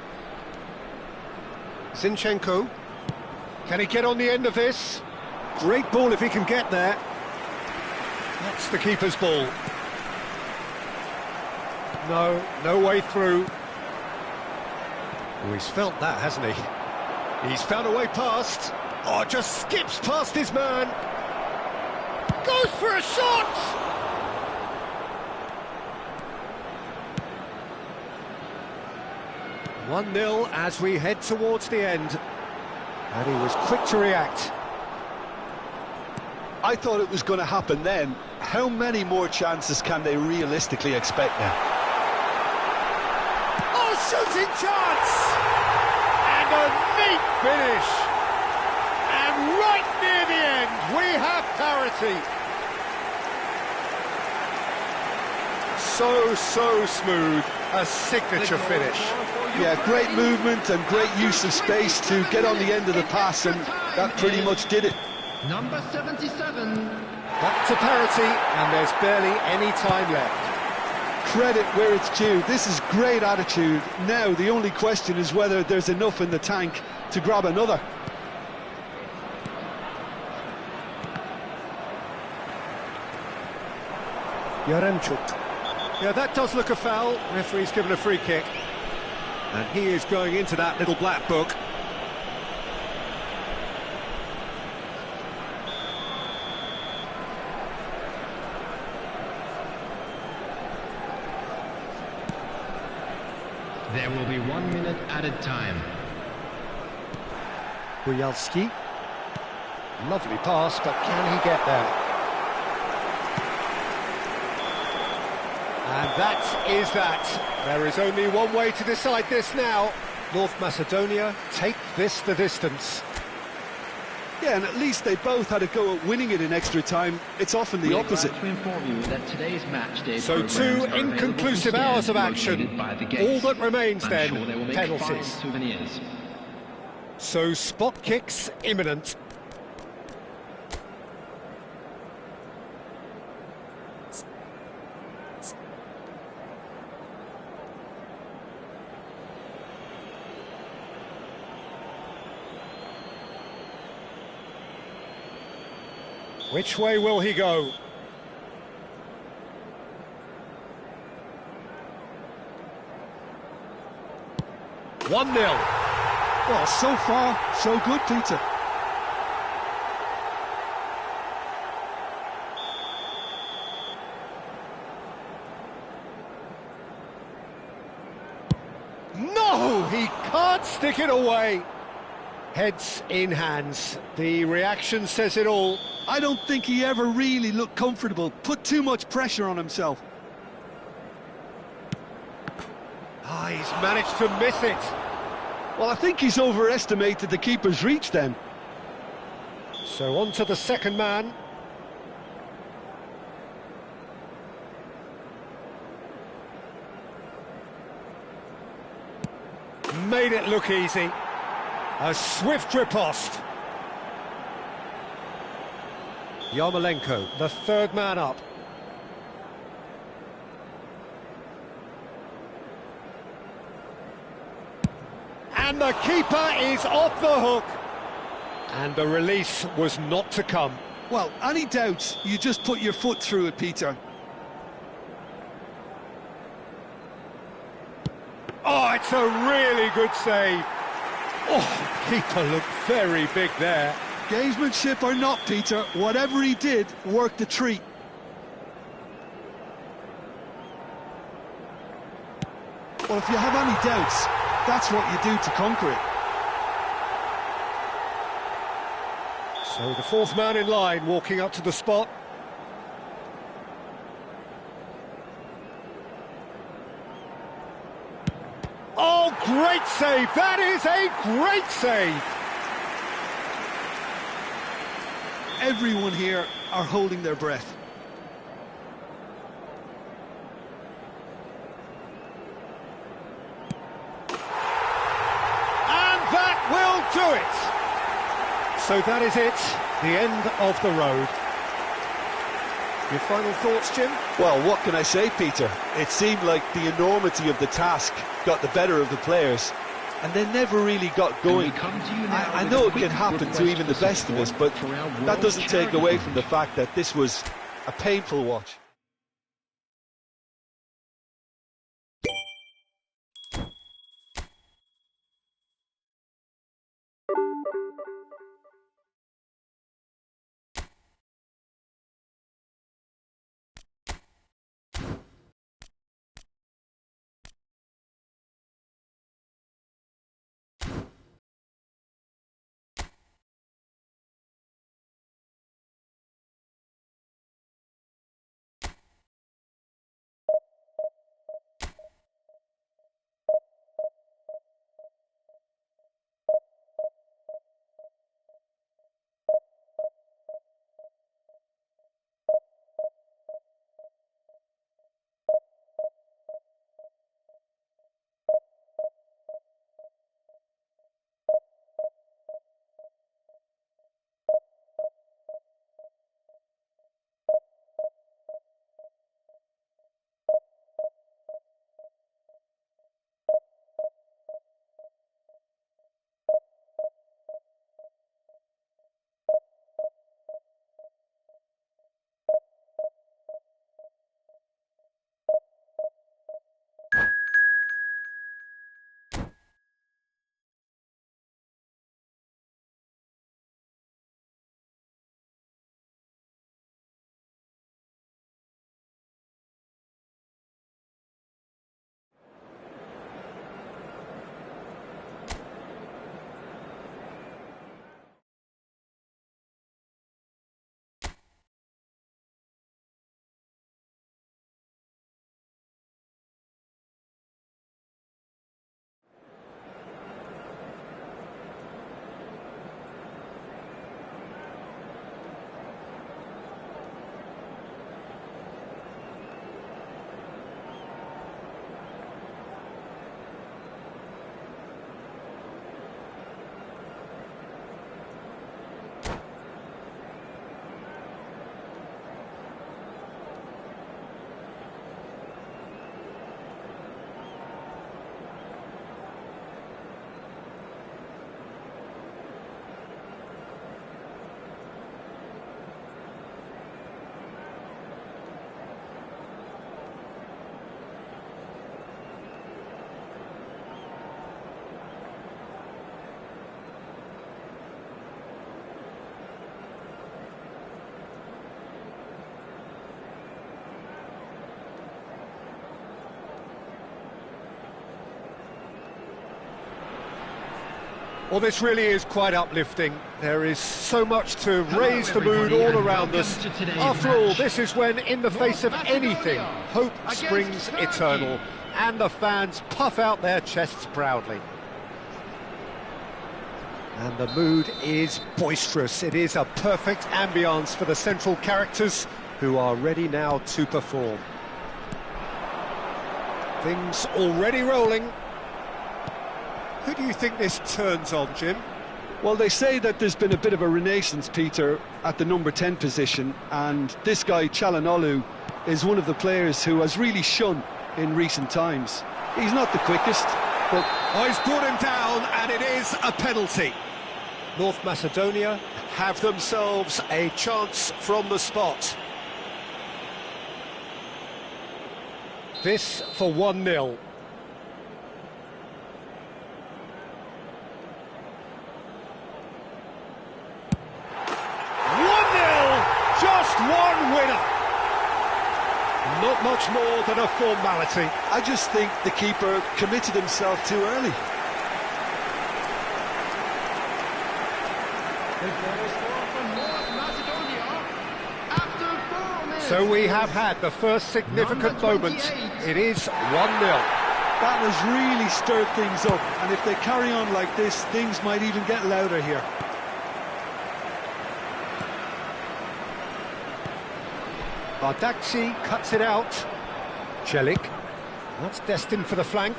Zinchenko, can he get on the end of this? Great ball if he can get there. That's the keeper's ball. No way through. Oh, he's felt that, hasn't he? He's found a way past. Oh, just skips past his man. Goes for a shot! 1-0 as we head towards the end. And he was quick to react. I thought it was going to happen then. How many more chances can they realistically expect now? Oh, shooting chance! And a neat finish! And right near the end, we have parity. So smooth, a signature finish. Yeah, great movement and great use of space to get on the end of the pass, and that pretty much did it. Number 77. Back to parity, and there's barely any time left. Credit where it's due. This is great attitude. Now the only question is whether there's enough in the tank to grab another. Yaremchuk. Yeah, that does look a foul. Referee's given a free kick. And he is going into that little black book. There will be 1 minute added time. Buyalski. Lovely pass, but can he get there? And that is that. There is only one way to decide this now. North Macedonia take this the distance. Yeah, and at least they both had a go at winning it in extra time. It's often the opposite. To inform you that today's match day So two inconclusive hours of action. All that remains then, penalties. So spot kicks imminent. Which way will he go? One 0. Well, so far, so good, Peter. No, he can't stick it away. Heads in hands. The reaction says it all. I don't think he ever really looked comfortable, put too much pressure on himself. Ah, he's managed to miss it. Well, I think he's overestimated the keeper's reach then. So on to the second man. made it look easy. A swift riposte. Yarmolenko, the third man up. And the keeper is off the hook. And the release was not to come. Well, any doubts, you just put your foot through it, Peter. Oh, it's a really good save. Oh, keeper looked very big there. Gamesmanship or not, Peter, whatever he did worked a treat. Well, if you have any doubts, that's what you do to conquer it. So the fourth man in line walking up to the spot. Oh, great save! That is a great save! Everyone here are holding their breath. And that will do it! So that is it, the end of the road. Your final thoughts, Jim? Well, what can I say, Peter? It seemed like the enormity of the task got the better of the players, and they never really got going. I know it can happen to even the best of us, but that doesn't take away from the fact that this was a painful watch. Well, this really is quite uplifting. There is so much to raise the mood all around us. After all, this is when, in the face of anything, hope springs eternal, and the fans puff out their chests proudly. And the mood is boisterous. It is a perfect ambience for the central characters, who are ready now to perform. Things already rolling. Who do you think this turns on, Jim? Well, they say that there's been a bit of a renaissance, Peter, at the number 10 position, and this guy, Çalhanoğlu, is one of the players who has really shone in recent times. He's not the quickest, but... Oh, he's brought him down, and it is a penalty. North Macedonia have themselves a chance from the spot. This for 1-0. Just one winner. Not much more than a formality. I just think the keeper committed himself too early. So we have had the first significant moment. It is 1-0. That has really stirred things up, and if they carry on like this, things might even get louder here. Bardakci cuts it out. Celik. That's destined for the flank.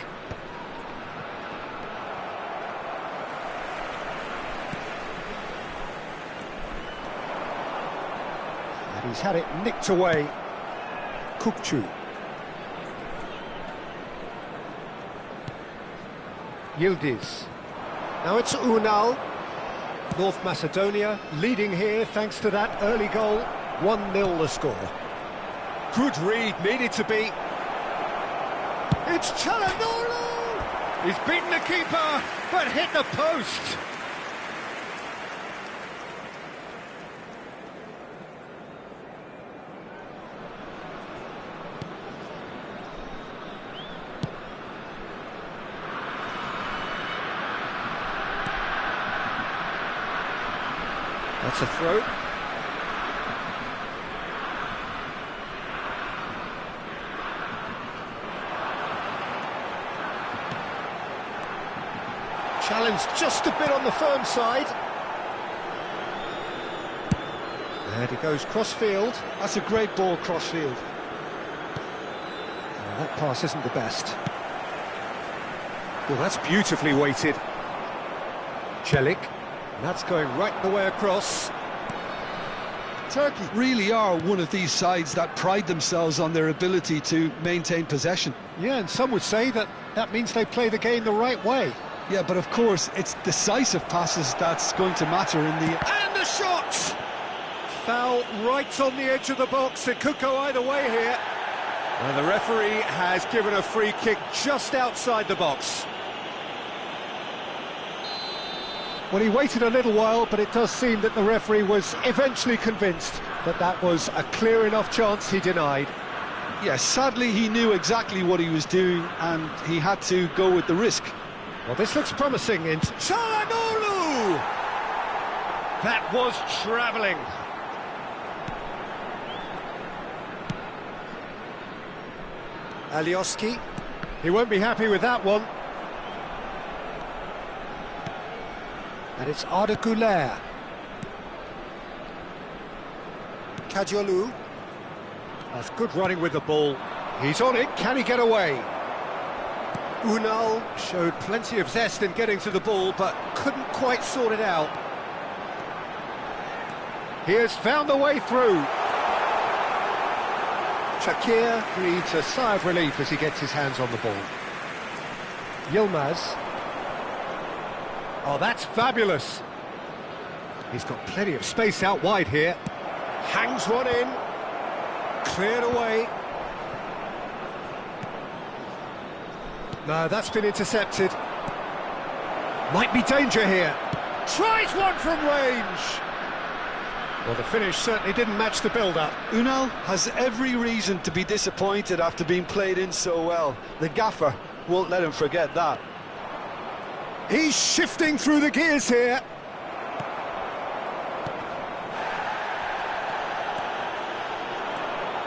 And he's had it nicked away. Kukçu. Yildiz. Now it's Unal. North Macedonia leading here thanks to that early goal. 1-0 the score. Good read, needed to be. It's Çalhanoğlu! He's beaten the keeper, but hit the post. That's a throw. Challenge just a bit on the firm side. And he goes cross-field. That's a great ball cross-field. Oh, that pass isn't the best. Well, that's beautifully weighted. Celik. That's going right the way across. Turkey really are one of these sides that pride themselves on their ability to maintain possession. Yeah, and some would say that that means they play the game the right way. Yeah, but of course, it's decisive passes that's going to matter in the... And the shot! Foul right on the edge of the box. It could go either way here. And the referee has given a free kick just outside the box. Well, he waited a little while, but it does seem that the referee was eventually convinced that that was a clear enough chance he denied. Yes, sadly he knew exactly what he was doing and he had to go with the risk. Well, this looks promising in Çalhanoğlu! That was travelling. Alioski. He won't be happy with that one. And it's Arda Güler. Kadiolu. That's good running with the ball. He's on it, can he get away? Unal showed plenty of zest in getting to the ball, but couldn't quite sort it out. He has found the way through. Shakir breathes a sigh of relief as he gets his hands on the ball. Yilmaz. Oh, that's fabulous. He's got plenty of space out wide here. Hangs one in. Cleared away. No, that's been intercepted. Might be danger here. Tries one from range. Well, the finish certainly didn't match the build-up. Unal has every reason to be disappointed after being played in so well. The gaffer won't let him forget that. He's shifting through the gears here.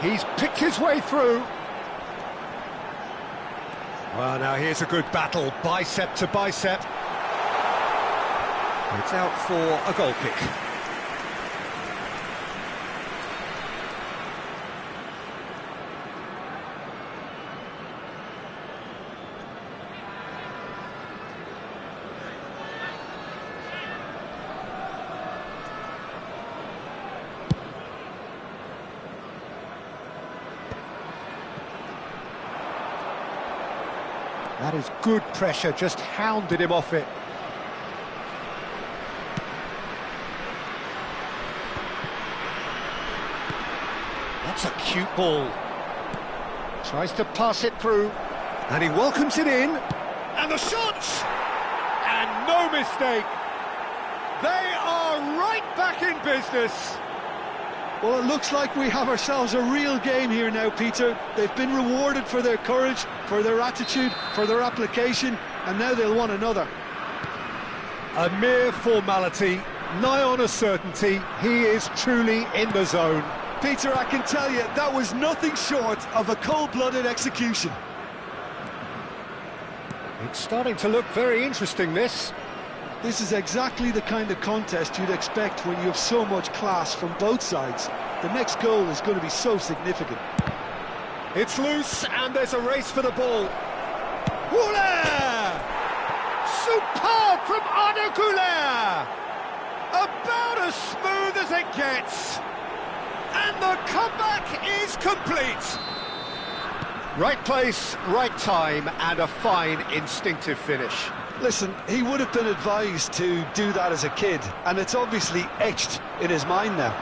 He's picked his way through. Well, now here's a good battle, bicep to bicep. It's out for a goal kick. That is good pressure, just hounded him off it. That's a cute ball. Tries to pass it through, and he welcomes it in. And the shot! And no mistake. They are right back in business. Well, it looks like we have ourselves a real game here now, Peter. They've been rewarded for their courage, for their attitude, for their application, and now they'll want another. A mere formality, nigh on a certainty. He is truly in the zone. Peter, I can tell you, that was nothing short of a cold-blooded execution. It's starting to look very interesting, this. This is exactly the kind of contest you'd expect when you have so much class from both sides. The next goal is going to be so significant. It's loose, and there's a race for the ball. Goulet! Superb from Arnaud Goulet! About as smooth as it gets. And the comeback is complete. Right place, right time, and a fine instinctive finish. Listen, he would have been advised to do that as a kid, and it's obviously etched in his mind now.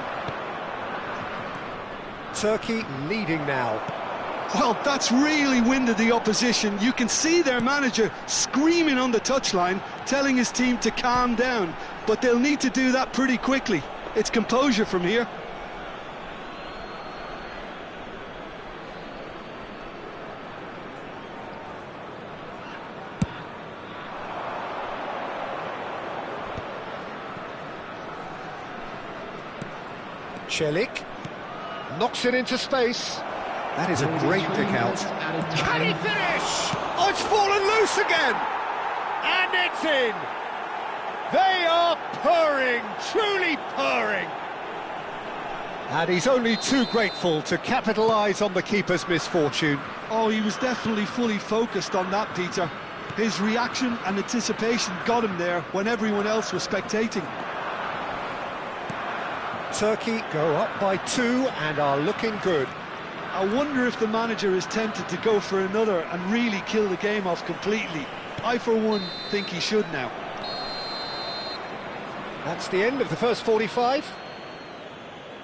Turkey leading now. Well, that's really winded the opposition. You can see their manager screaming on the touchline, telling his team to calm down, but they'll need to do that pretty quickly. It's composure from here. Celik knocks it into space. That is a great pick out. Can he finish? Oh, it's fallen loose again! And it's in! They are purring, truly purring. And he's only too grateful to capitalise on the keeper's misfortune. Oh, he was definitely fully focused on that, Peter. His reaction and anticipation got him there when everyone else was spectating. Turkey go up by 2 and are looking good. I wonder if the manager is tempted to go for another and really kill the game off completely. I, for one, think he should now. That's the end of the first 45.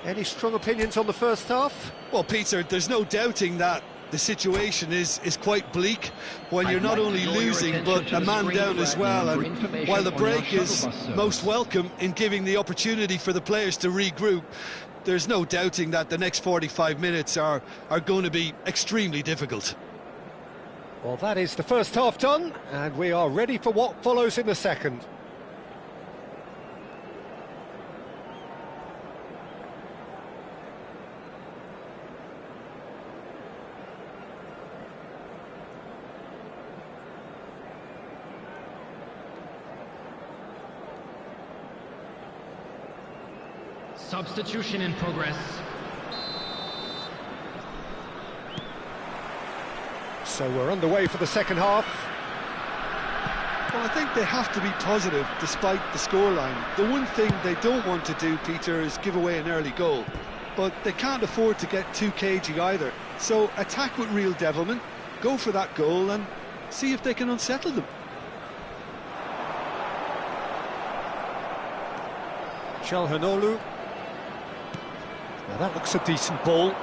Any strong opinions on the first half? Well, Peter, there's no doubting that the situation is quite bleak when you're not only losing but a man down as well, and while the break is most welcome in giving the opportunity for the players to regroup, there's no doubting that the next 45 minutes are going to be extremely difficult. Well, that is the first half done, and we are ready for what follows in the second. Substitution in progress. So we're underway for the second half. Well, I think they have to be positive despite the scoreline. The one thing they don't want to do, Peter, is give away an early goal. But they can't afford to get too cagey either. So attack with real devilment, go for that goal and see if they can unsettle them. Çalhanoğlu. Now that looks a decent ball.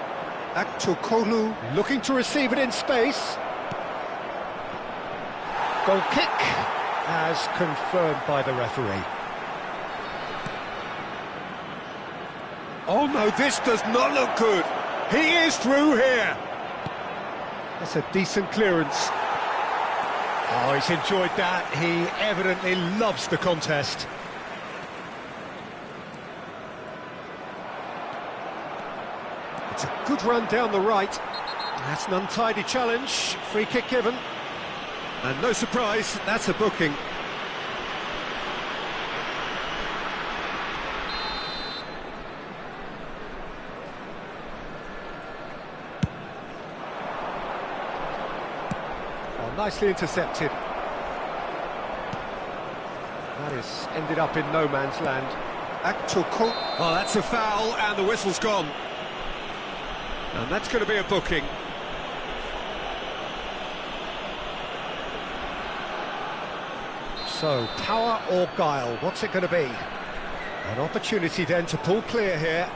Aktürkoğlu looking to receive it in space. Goal kick, as confirmed by the referee. Oh no, this does not look good. He is through here. That's a decent clearance. Oh, he's enjoyed that. He evidently loves the contest. It's a good run down the right. That's an untidy challenge. Free kick given. And no surprise, that's a booking. Oh, nicely intercepted. That is ended up in no man's land. Aktürkoğlu. Oh, that's a foul, and the whistle's gone. And that's going to be a booking. So, power or guile, what's it going to be? An opportunity then to pull clear here.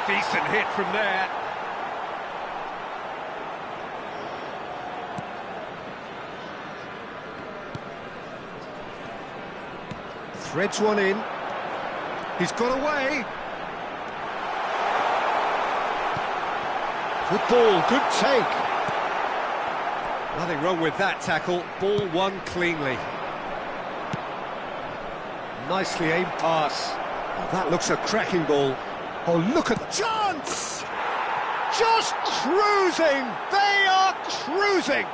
Decent hit from there. Threads one in. He's got away. Good ball, good take. Nothing wrong with that tackle. Ball won cleanly. Nicely aimed pass. Oh, that looks a cracking ball. Oh, look at the chance! Just cruising! They are cruising!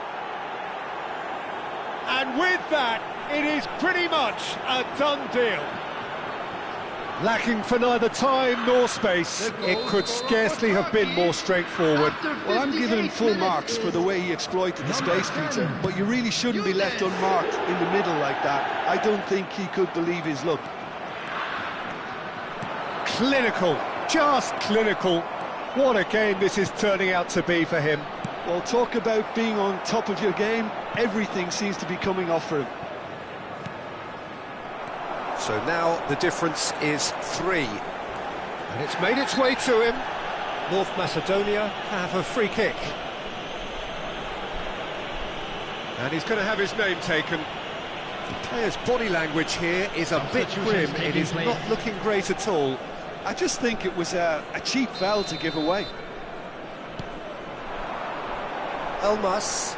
And with that, it is pretty much a done deal. Lacking for neither time nor space, it could scarcely have been more straightforward. Well, I'm giving him full marks for the way he exploited the space, Peter, but you really shouldn't be left unmarked in the middle like that. I don't think he could believe his luck. Clinical, just clinical. What a game this is turning out to be for him. Well, talk about being on top of your game. Everything seems to be coming off for him. So now the difference is 3. And it's made its way to him. North Macedonia have a free kick. And he's going to have his name taken. The player's body language here is a bit grim. It is not looking great at all. I just think it was a cheap foul to give away. Elmas.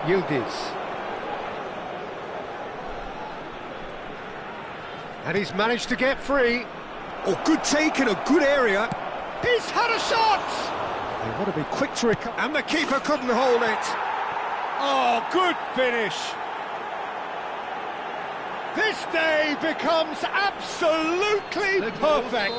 Yildiz. And he's managed to get free. Oh, good take in a good area. He's had a shot! They want to be quick to recover. And the keeper couldn't hold it. Oh, good finish. This day becomes absolutely perfect,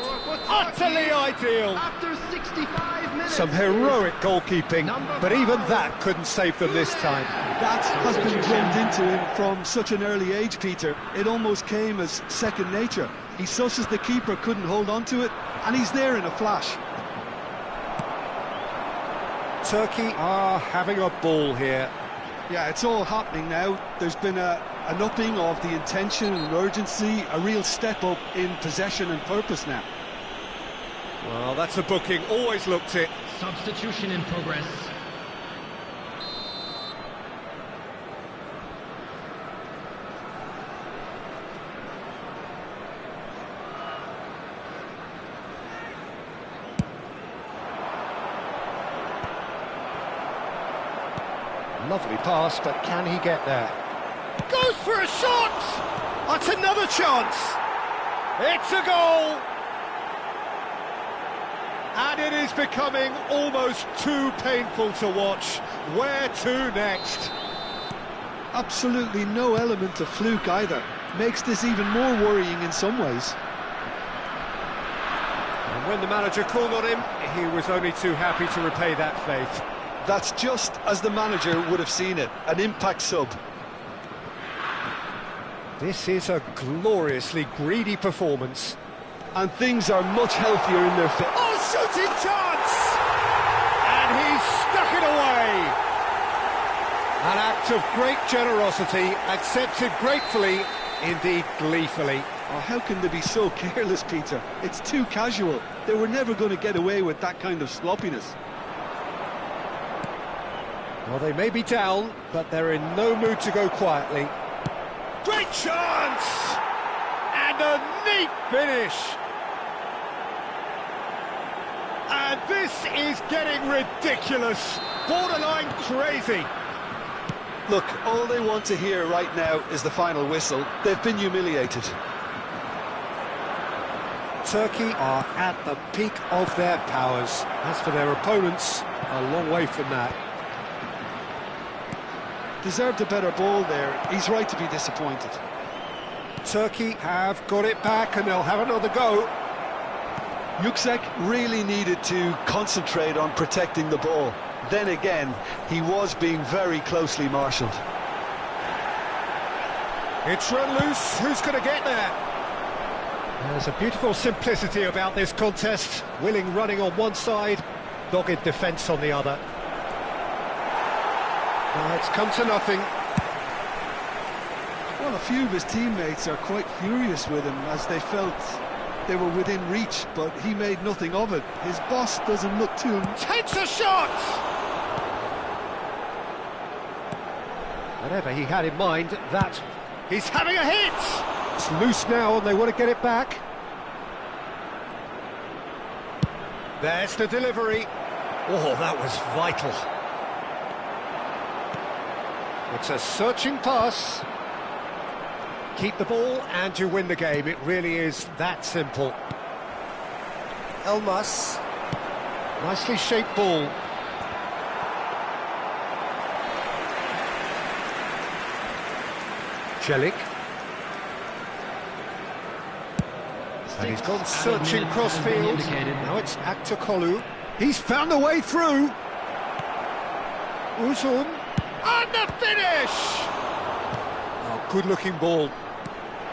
utterly ideal. After 65 minutes. Some heroic goalkeeping, but even that couldn't save them this time. That has been drummed into him from such an early age, Peter. It almost came as second nature. He susses the keeper couldn't hold on to it, and he's there in a flash. Turkey are having a ball here. Yeah, it's all happening now. There's been an upping of the intention and urgency, a real step up in possession and purpose now. Well, that's a booking, always looked it. Substitution in progress. Lovely pass, but can he get there? Goes for a shot! That's another chance! It's a goal! And it is becoming almost too painful to watch. Where to next? Absolutely no element of fluke either. Makes this even more worrying in some ways. And when the manager called on him, he was only too happy to repay that faith. That's just as the manager would have seen it, an impact sub. This is a gloriously greedy performance. And things are much healthier in their fit. Oh, shooting chance! And he's stuck it away! An act of great generosity, accepted gratefully, indeed gleefully. Oh, how can they be so careless, Peter? It's too casual. They were never going to get away with that kind of sloppiness. Well, they may be down, but they're in no mood to go quietly. Great chance! And a neat finish! And this is getting ridiculous, borderline crazy. Look, all they want to hear right now is the final whistle. They've been humiliated. Turkey are at the peak of their powers. As for their opponents, a long way from that. Deserved a better ball there. He's right to be disappointed. Turkey have got it back and they'll have another go. Yüksek really needed to concentrate on protecting the ball. Then again, he was being very closely marshalled. It's run loose, who's going to get there? There's a beautiful simplicity about this contest. Willing running on one side, dogged defence on the other. It's come to nothing. Well, a few of his teammates are quite furious with him as they felt they were within reach, but he made nothing of it. His boss doesn't look too... Takes a shot! Whatever he had in mind, that... He's having a hit! It's loose now and they want to get it back. There's the delivery. Oh, that was vital. It's a searching pass. Keep the ball and you win the game. It really is that simple. Elmas. Nicely shaped ball. Celik. And he's gone searching crossfield. Now it's Aktokolu. He's found a way through. Uzun. And the finish! Oh, good-looking ball.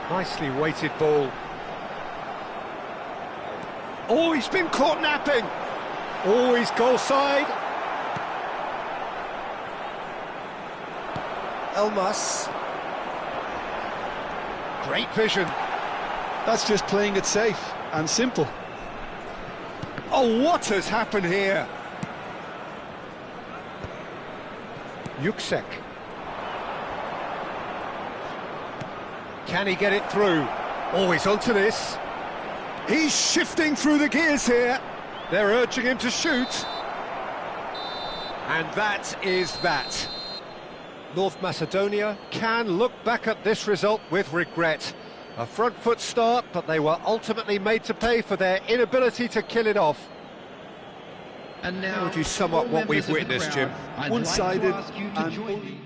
Nicely weighted ball. Oh, he's been caught napping. Oh, he's goal side. Elmas. Great vision. That's just playing it safe and simple. Oh, what has happened here? Yuksek. Can he get it through? Oh, he's onto this. He's shifting through the gears here. They're urging him to shoot. And that is that. North Macedonia can look back at this result with regret. A front foot start, but they were ultimately made to pay for their inability to kill it off. And now, how would you sum up what we've witnessed, Jim? One-sided and...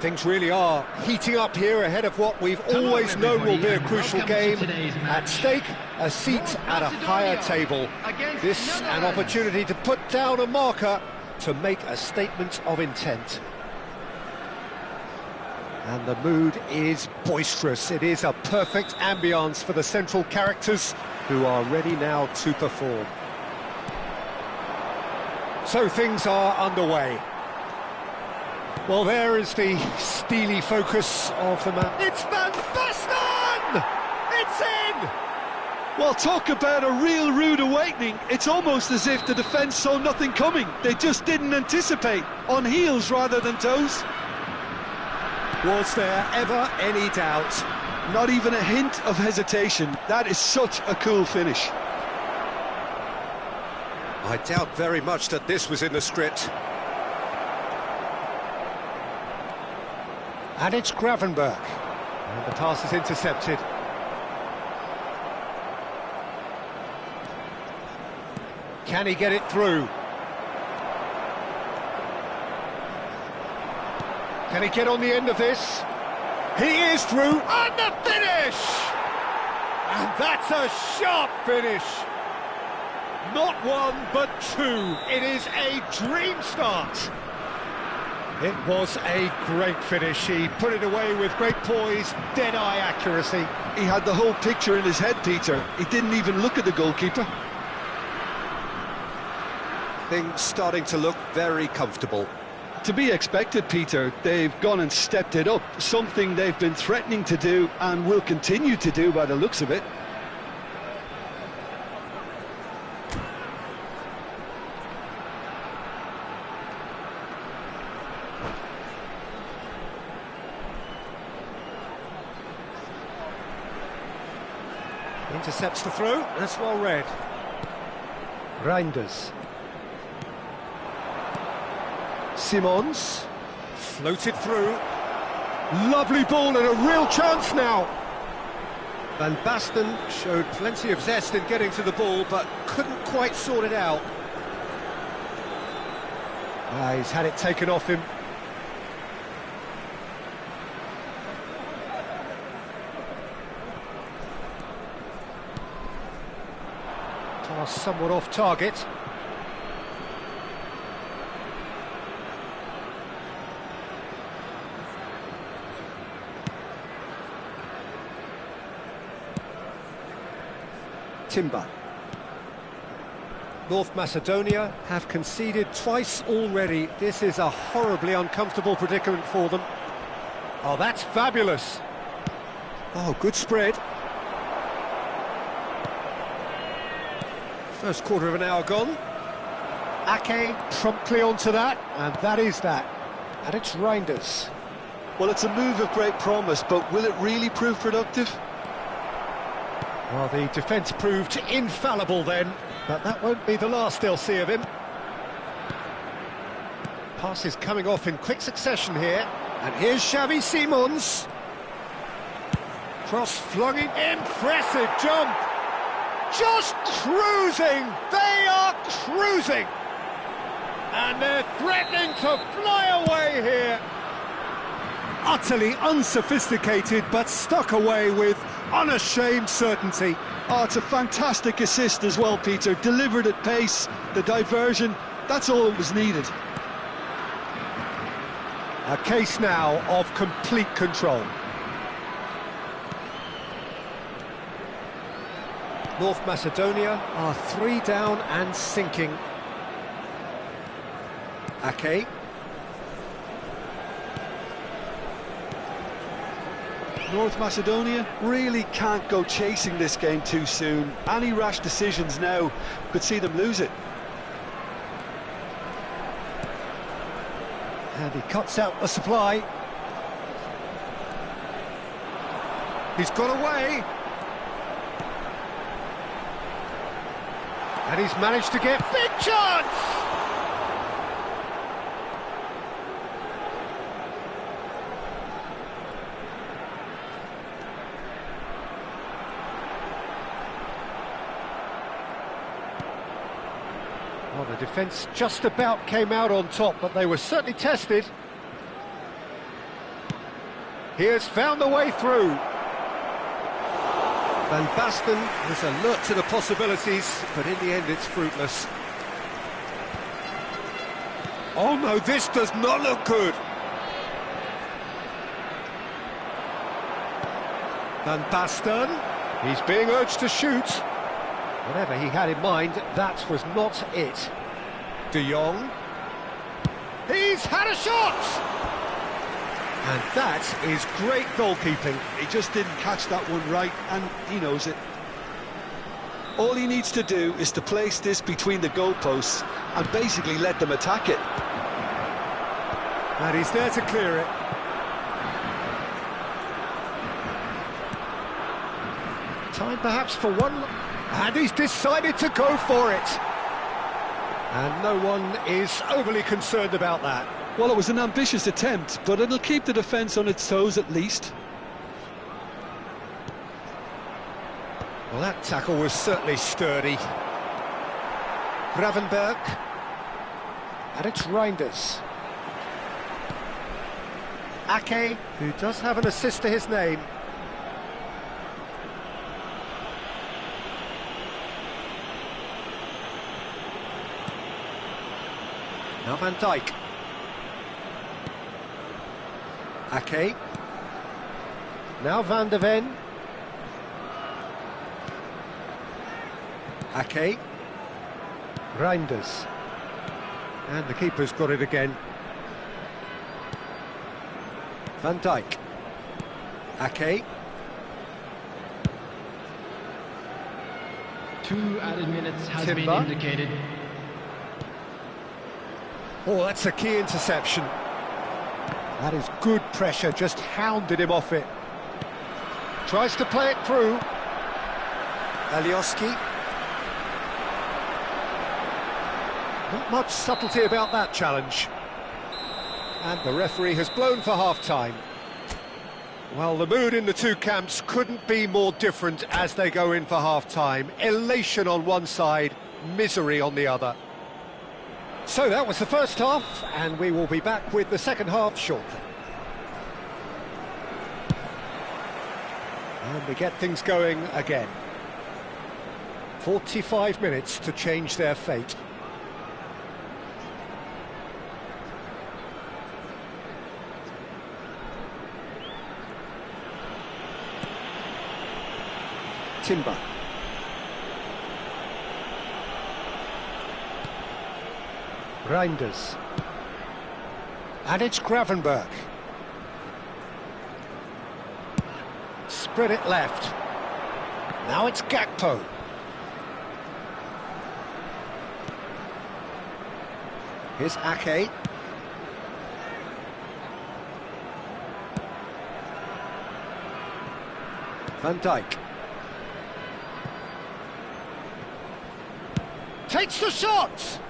Things really are heating up here ahead of what we've always known will be a crucial game. At stake, a seat at a higher table. This an opportunity to put down a marker to make a statement of intent. And the mood is boisterous. It is a perfect ambience for the central characters who are ready now to perform. So things are underway. Well, there is the steely focus of the man. It's Van Basten! It's in! Well, talk about a real rude awakening. It's almost as if the defence saw nothing coming. They just didn't anticipate. On heels rather than toes. Was there ever any doubt? Not even a hint of hesitation. That is such a cool finish. I doubt very much that this was in the script. And it's Gravenberch. And the pass is intercepted. Can he get it through? Can he get on the end of this? He is through, and the finish! And that's a sharp finish. Not one, but two. It is a dream start. It was a great finish. He put it away with great poise, dead-eye accuracy. He had the whole picture in his head, Peter. He didn't even look at the goalkeeper. Things starting to look very comfortable. To be expected, Peter. They've gone and stepped it up. Something they've been threatening to do and will continue to do by the looks of it. Intercepts the throw, that's well read. Reinders. Simons. Floated through. Lovely ball and a real chance now. Van Basten showed plenty of zest in getting to the ball, but couldn't quite sort it out. He's had it taken off him. Somewhat off target. Timber. North Macedonia have conceded twice already. This is a horribly uncomfortable predicament for them. Oh, that's fabulous. Oh, good spread. First quarter of an hour gone. Ake promptly onto that, and that is that. And it's Reinders. Well, it's a move of great promise, but will it really prove productive? Well, the defence proved infallible then, but that won't be the last they'll see of him. Passes coming off in quick succession here. And here's Xavi Simons. Cross flung in. Impressive jump. Just cruising! They are cruising! And they're threatening to fly away here. Utterly unsophisticated, but stuck away with unashamed certainty. Oh, it's a fantastic assist as well, Peter. Delivered at pace, the diversion, that's all that was needed. A case now of complete control. North Macedonia are 3 down and sinking. Ake. North Macedonia really can't go chasing this game too soon. Any rash decisions now could see them lose it. And he cuts out the supply. He's got away. And he's managed to get big chance! Well, the defence just about came out on top, but they were certainly tested. He has found the way through. Van Basten is alert to the possibilities, but in the end it's fruitless. Oh no, this does not look good. Van Basten, he's being urged to shoot. Whatever he had in mind, that was not it. De Jong, he's had a shot! And that is great goalkeeping. He just didn't catch that one right, and he knows it. All he needs to do is to place this between the goalposts and basically let them attack it. And he's there to clear it. Time perhaps for one, and he's decided to go for it. And no one is overly concerned about that. Well, it was an ambitious attempt, but it'll keep the defence on its toes at least. Well, that tackle was certainly sturdy. Gravenberg. And it's Reinders. Ake, who does have an assist to his name. Now Van Dijk. Ake. Now Van de Ven. Ake. Reinders. And the keeper's got it again. Van Dijk. Ake. 2 added minutes has been Timber. indicated. Oh, that's a key interception. That is good pressure, just hounded him off it. Tries to play it through. Alioski. Not much subtlety about that challenge. And the referee has blown for half-time. Well, the mood in the two camps couldn't be more different as they go in for half-time. Elation on one side, misery on the other. So that was the first half, and we will be back with the second half shortly. And we get things going again. 45 minutes to change their fate. Timber. Reinders. And it's Gravenberg. Spread it left. Now it's Gakpo. Here's Ake. Van Dijk. Takes the shot!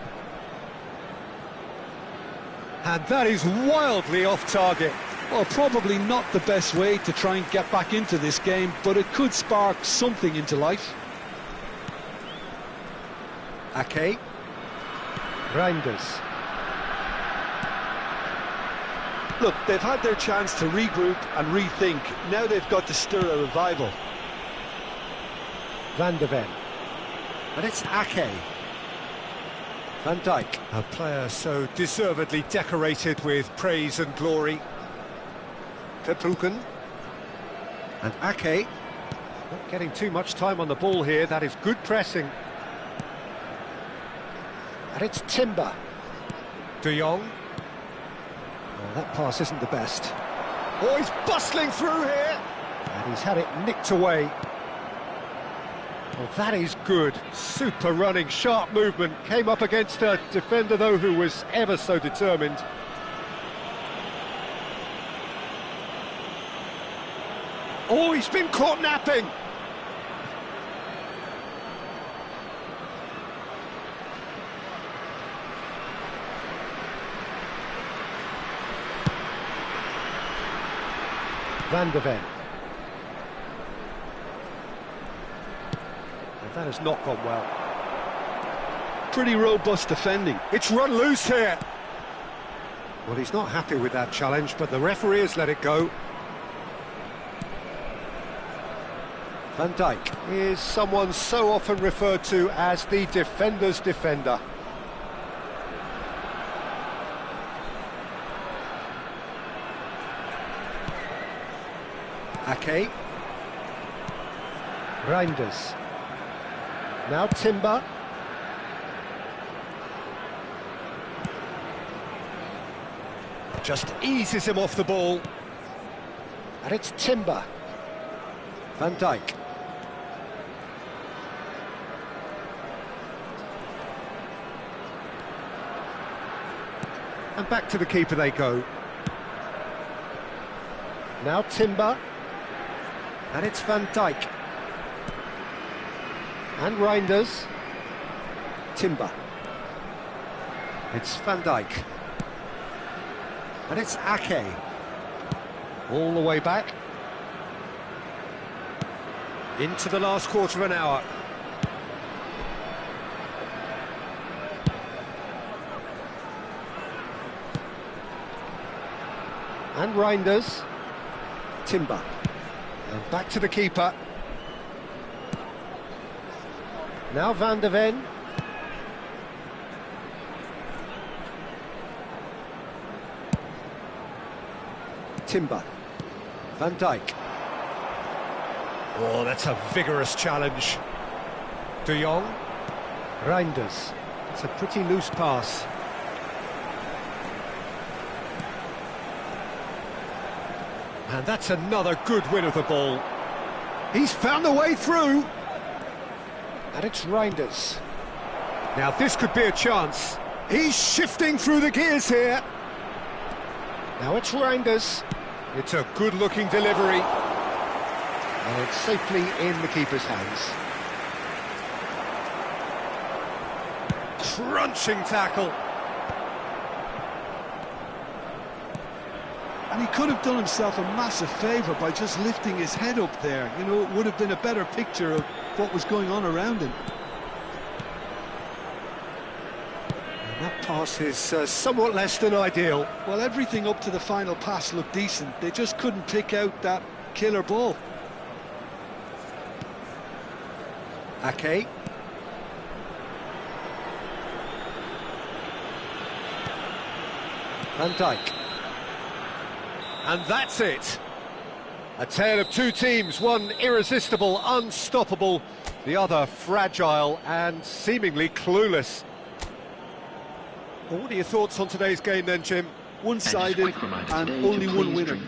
And that is wildly off target. Well, probably not the best way to try and get back into this game, but it could spark something into life. Ake. Reinders. Look, they've had their chance to regroup and rethink. Now they've got to stir a revival. Van de Ven. And it's Ake. Van Dijk, a player so deservedly decorated with praise and glory. Verbruggen. And Ake. Not getting too much time on the ball here, that is good pressing. And it's Timber. De Jong. Oh, that pass isn't the best. Oh, he's bustling through here! And he's had it nicked away. Well, that is good. Super running, sharp movement. Came up against a defender, though, who was ever so determined. Oh, he's been caught napping! Van de Ven. That has not gone well. Pretty robust defending. It's run loose here. Well, he's not happy with that challenge, but the referee has let it go. Van Dijk is someone so often referred to as the defender's defender. Ake. Reinders. Now Timber. Just eases him off the ball. And it's Timber. Van Dijk. And back to the keeper they go. Now Timber. And it's Van Dijk. And Reinders. Timber. It's Van Dijk. And it's Ake. All the way back. Into the last quarter of an hour. And Reinders. Timber. And back to the keeper. Now Van de Ven. Timber. Van Dijk. Oh, that's a vigorous challenge. De Jong. Reinders. It's a pretty loose pass. And that's another good win of the ball. He's found a way through. And it's Reinders. Now this could be a chance. He's shifting through the gears here. Now it's Reinders. It's a good-looking delivery. And it's safely in the keeper's hands. Crunching tackle. And he could have done himself a massive favour by just lifting his head up there. You know, it would have been a better picture of what was going on around him. And that pass is somewhat less than ideal. Well, everything up to the final pass looked decent. They just couldn't pick out that killer ball. Ake. Van Dijk. And that's it. A tale of two teams, one irresistible, unstoppable, the other fragile and seemingly clueless. Well, what are your thoughts on today's game then, Jim? One-sided and only one winner.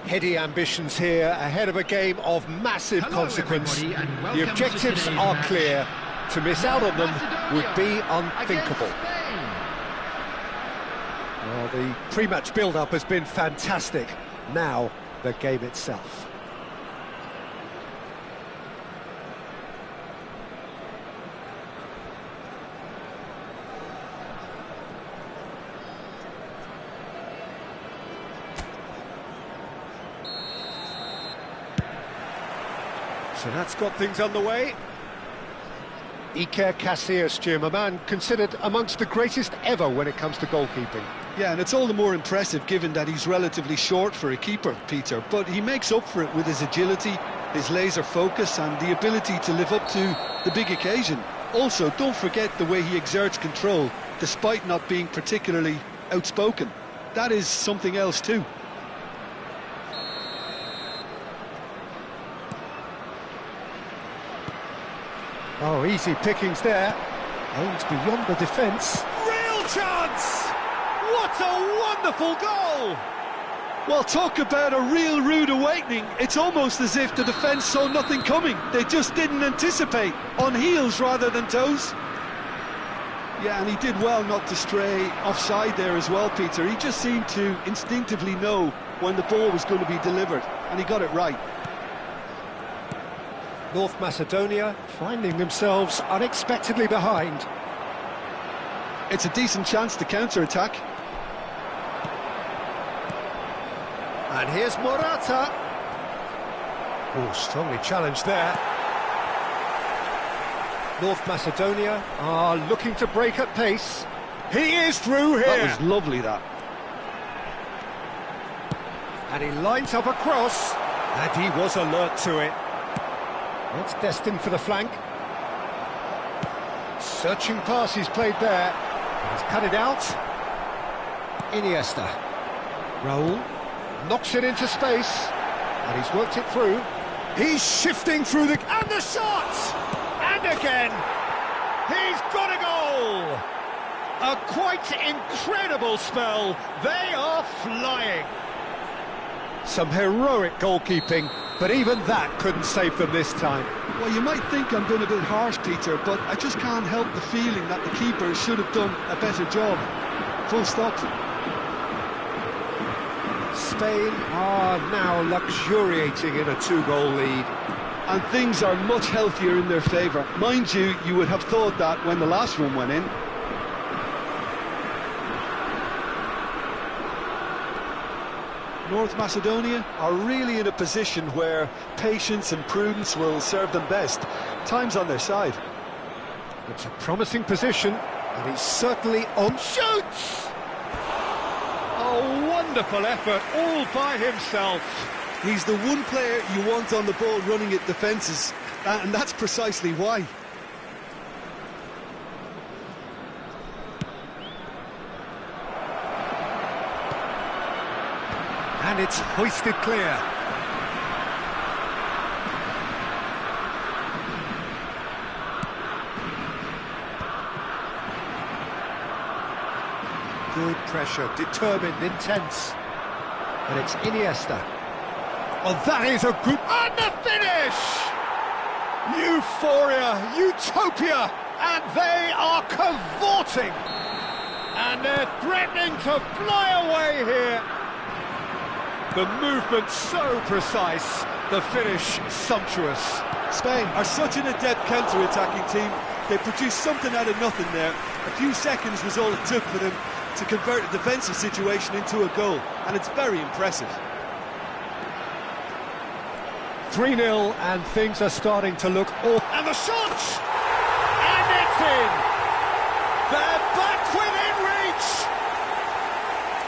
Heady ambitions here, ahead of a game of massive consequence. Everybody, and The welcome to objectives today's are match. clear. To miss out on them would be unthinkable. Against Spain. Well, the pre-match build-up has been fantastic. Now, the game itself. So that's got things underway. Iker Casillas, Jim, a man considered amongst the greatest ever when it comes to goalkeeping. Yeah, and it's all the more impressive given that he's relatively short for a keeper, Peter. But he makes up for it with his agility, his laser focus and the ability to live up to the big occasion. Also, don't forget the way he exerts control, despite not being particularly outspoken. That is something else too. Oh, easy pickings there. Aims beyond the defence. Real chance! What a wonderful goal! Well, talk about a real rude awakening. It's almost as if the defence saw nothing coming. They just didn't anticipate, on heels rather than toes. Yeah, and he did well not to stray offside there as well, Peter. He just seemed to instinctively know when the ball was going to be delivered, and he got it right. North Macedonia finding themselves unexpectedly behind. It's a decent chance to counter-attack. And here's Morata. Oh, strongly challenged there. North Macedonia are looking to break at pace. He is through here. That was lovely, that. And he lines up a cross. And he was alert to it. It's destined for the flank. Searching pass he's played there. He's cut it out. Iniesta. Raul knocks it into space. And he's worked it through. He's shifting through the... And the shot! And again! He's got a goal! A quite incredible spell. They are flying. Some heroic goalkeeping, but even that couldn't save them this time. Well, you might think I'm being a bit harsh, Peter, but I just can't help the feeling that the keeper should have done a better job. Full stop. Spain are now luxuriating in a 2-goal lead. And things are much healthier in their favour. Mind you, you would have thought that when the last one went in. North Macedonia are really in a position where patience and prudence will serve them best. Time's on their side. It's a promising position, and he's certainly on. Shoots! A wonderful effort, all by himself. He's the one player you want on the ball running at defences, and that's precisely why. And it's hoisted clear. Good pressure, determined, intense. And it's Iniesta. Oh, that is a good... And the finish! Euphoria, utopia, and they are cavorting. And they're threatening to fly away here. The movement so precise, the finish sumptuous. Spain are such an adept counter-attacking team. They produced something out of nothing there. A few seconds was all it took for them to convert a defensive situation into a goal, and it's very impressive. 3-0, and things are starting to look awful. And the shot! And it's in! They're back within reach!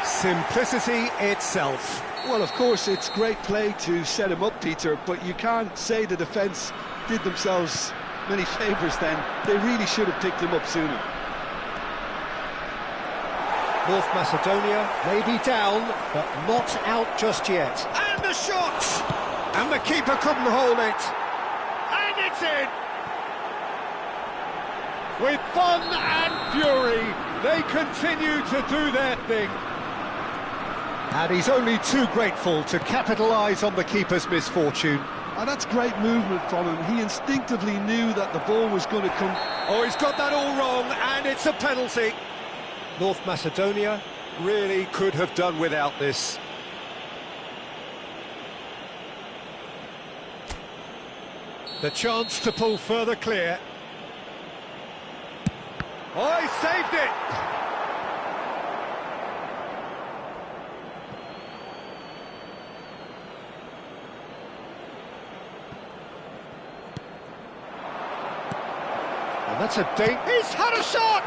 Simplicity itself. Well, of course, it's great play to set him up, Peter, but you can't say the defence did themselves many favours then. They really should have picked him up sooner. North Macedonia may be down, but not out just yet. And the shot! And the keeper couldn't hold it. And it's in! With fun and fury, they continue to do their thing. And he's only too grateful to capitalise on the keeper's misfortune. And that's great movement from him. He instinctively knew that the ball was going to come. Oh, he's got that all wrong, and it's a penalty. North Macedonia really could have done without this. The chance to pull further clear. Oh, he saved it! And that's a date. He's had a shot!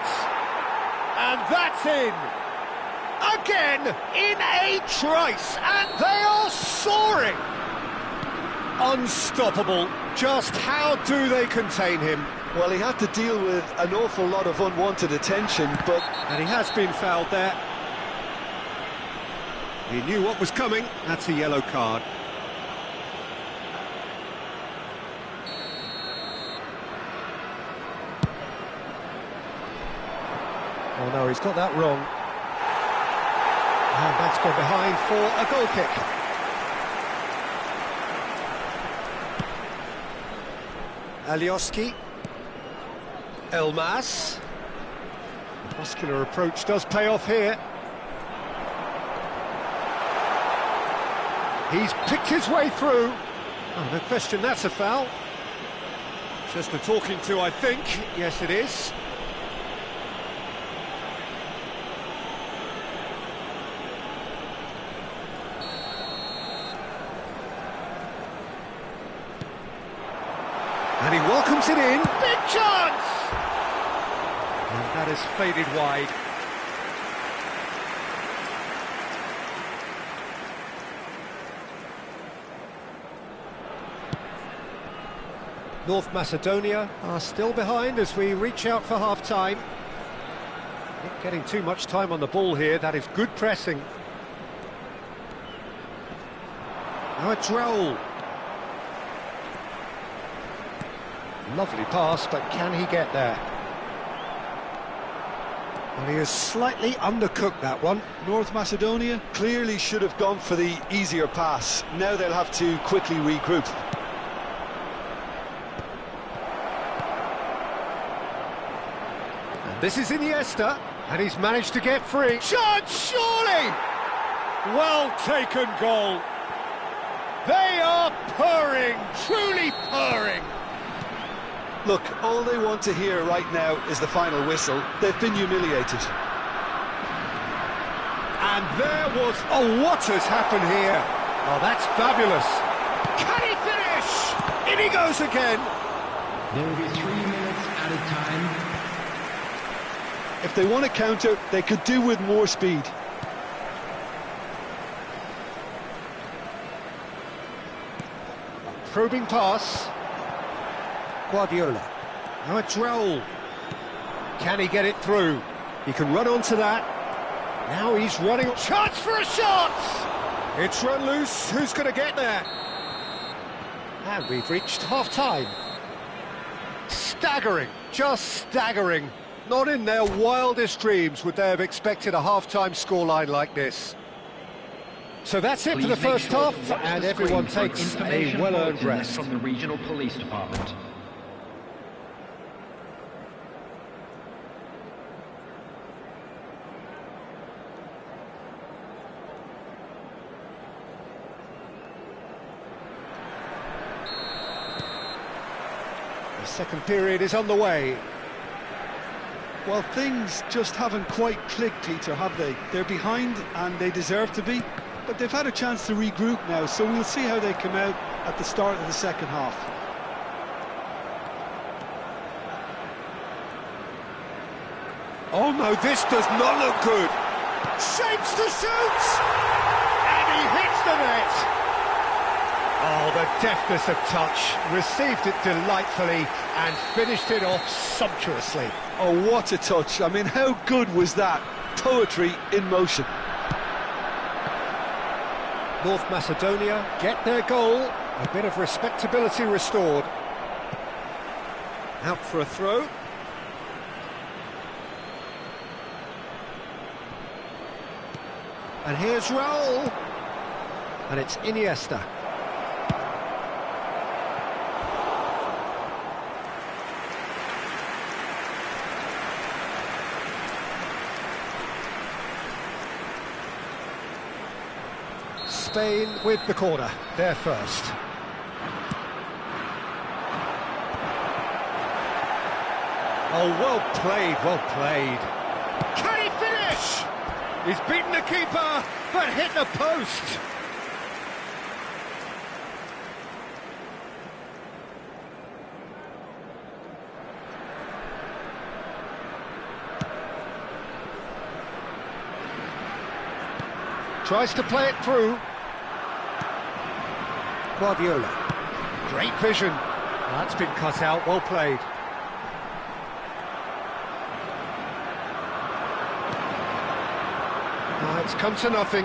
And that's in! Again, in a trice, and they are soaring! Unstoppable. Just how do they contain him? Well, he had to deal with an awful lot of unwanted attention, but... And he has been fouled there. He knew what was coming. That's a yellow card. Oh no, he's got that wrong. And that's gone behind for a goal kick. Alioski. Elmas. The muscular approach does pay off here. He's picked his way through. Oh, no question, that's a foul. Just a talking to, I think. Yes, it is. And he welcomes it in. Big chance! And that has faded wide. North Macedonia are still behind as we reach out for half-time. Not getting too much time on the ball here. That is good pressing. Now it's Raul. Lovely pass, but can he get there? Well, he has slightly undercooked that one. North Macedonia clearly should have gone for the easier pass. Now they'll have to quickly regroup. And this is Iniesta, and he's managed to get free. Chance, surely! Well taken goal. They are purring, truly purring. Look, all they want to hear right now is the final whistle. They've been humiliated. And there was... Oh, what has happened here? Oh, that's fabulous. Can he finish? In he goes again. There will be 3 minutes added time. If they want to counter, they could do with more speed. Probing pass. Guardiola. Now it's Raul. Can he get it through? He can run onto that. Now he's running. Chance for a shot! It's run loose. Who's going to get there? And we've reached half-time. Staggering. Just staggering. Not in their wildest dreams would they have expected a half-time scoreline like this. So that's it for the first half, and everyone takes a well-earned rest. From the regional police department. The second period is on the way. Well, things just haven't quite clicked, Peter, have they? They're behind, and they deserve to be. But they've had a chance to regroup now, so we'll see how they come out at the start of the second half. Oh no, this does not look good. Shapes to shoot! And he hits the net! Oh, the deftness of touch. Received it delightfully and finished it off sumptuously. Oh, what a touch. I mean, how good was that? Poetry in motion. North Macedonia get their goal. A bit of respectability restored. Out for a throw. And here's Raul. And it's Iniesta. Spain with the corner, they're first. Oh, well played, well played. Can he finish? He's beaten the keeper, but hit the post. Tries to play it through. Guardiola. Great vision. That's been cut out, well played. It's come to nothing.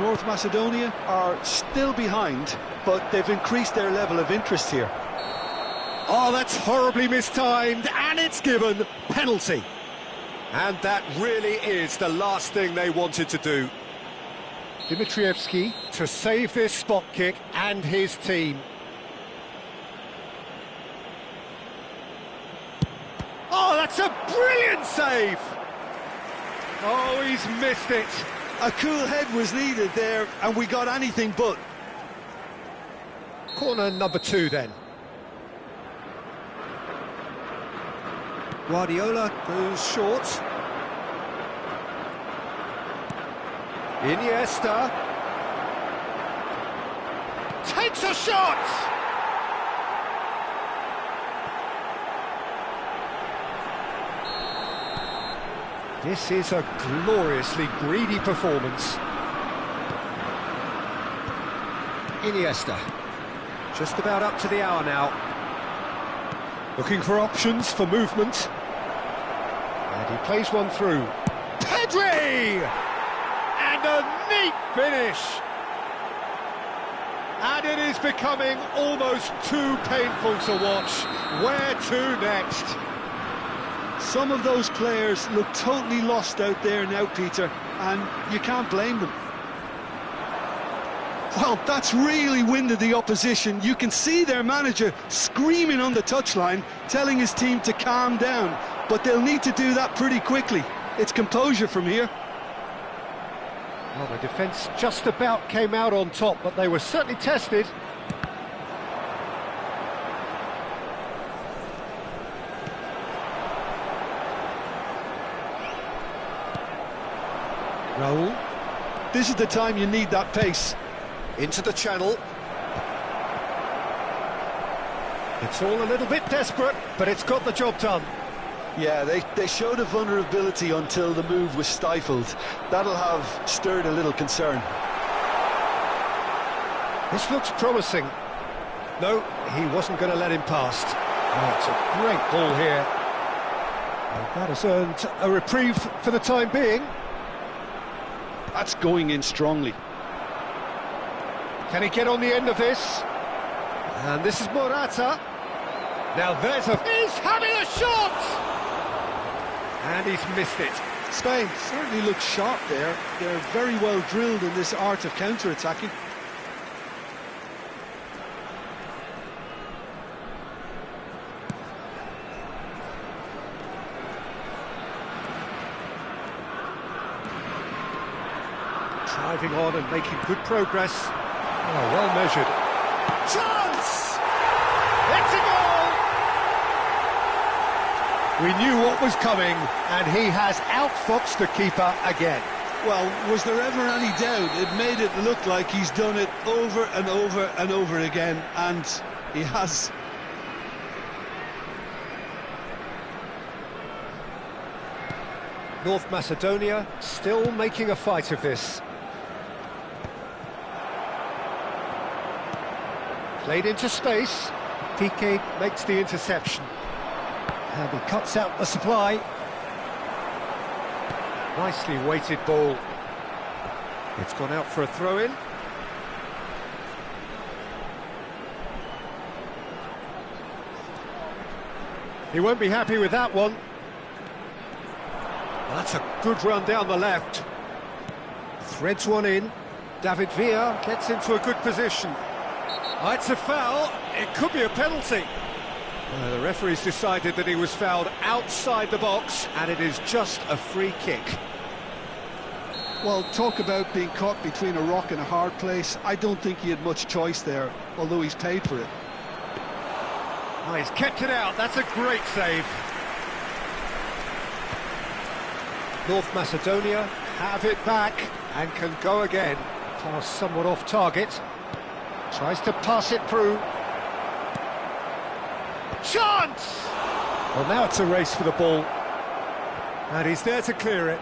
North Macedonia are still behind, but they've increased their level of interest here. Oh, that's horribly mistimed, and it's given penalty. And that really is the last thing they wanted to do. Dimitrievski to save this spot kick and his team. Oh, that's a brilliant save! Oh, he's missed it. A cool head was needed there, and we got anything but. Corner number 2 then. Guardiola goes short. Iniesta takes a shot! This is a gloriously greedy performance. Iniesta, just about up to the hour now. Looking for options for movement. And he plays one through. Pedri! And a neat finish! And it is becoming almost too painful to watch. Where to next? Some of those players look totally lost out there now, Peter, and you can't blame them. Well, that's really winded the opposition. You can see their manager screaming on the touchline, telling his team to calm down, but they'll need to do that pretty quickly. It's composure from here. Well, the defence just about came out on top, but they were certainly tested. Raul. This is the time you need that pace. Into the channel. It's all a little bit desperate, but it's got the job done. Yeah, they showed a vulnerability until the move was stifled. That'll have stirred a little concern. This looks promising. No, he wasn't going to let him past. Oh, it's a great ball here. And that has earned a reprieve for the time being. That's going in strongly. Can he get on the end of this? And this is Morata. Now there's a... He's having a shot! And he's missed it. Spain certainly looks sharp there. They're very well drilled in this art of counter-attacking. Driving on and making good progress. Oh, well measured. Chance! It's a goal! We knew what was coming, and he has outfoxed the keeper again. Well, was there ever any doubt? It made it look like he's done it over and over and over again, and he has. North Macedonia still making a fight of this. Played into space. Piqué makes the interception. And he cuts out the supply. Nicely weighted ball. It's gone out for a throw-in. He won't be happy with that one. That's a good run down the left. Threads one in. David Villa gets into a good position. Oh, it's a foul. It could be a penalty. The referee's decided that he was fouled outside the box, and it is just a free kick. Well, talk about being caught between a rock and a hard place. I don't think he had much choice there, although he's paid for it. Oh, he's kept it out. That's a great save. North Macedonia have it back and can go again. Pass somewhat off target. Tries to pass it through. Chance! Well, now it's a race for the ball. And he's there to clear it.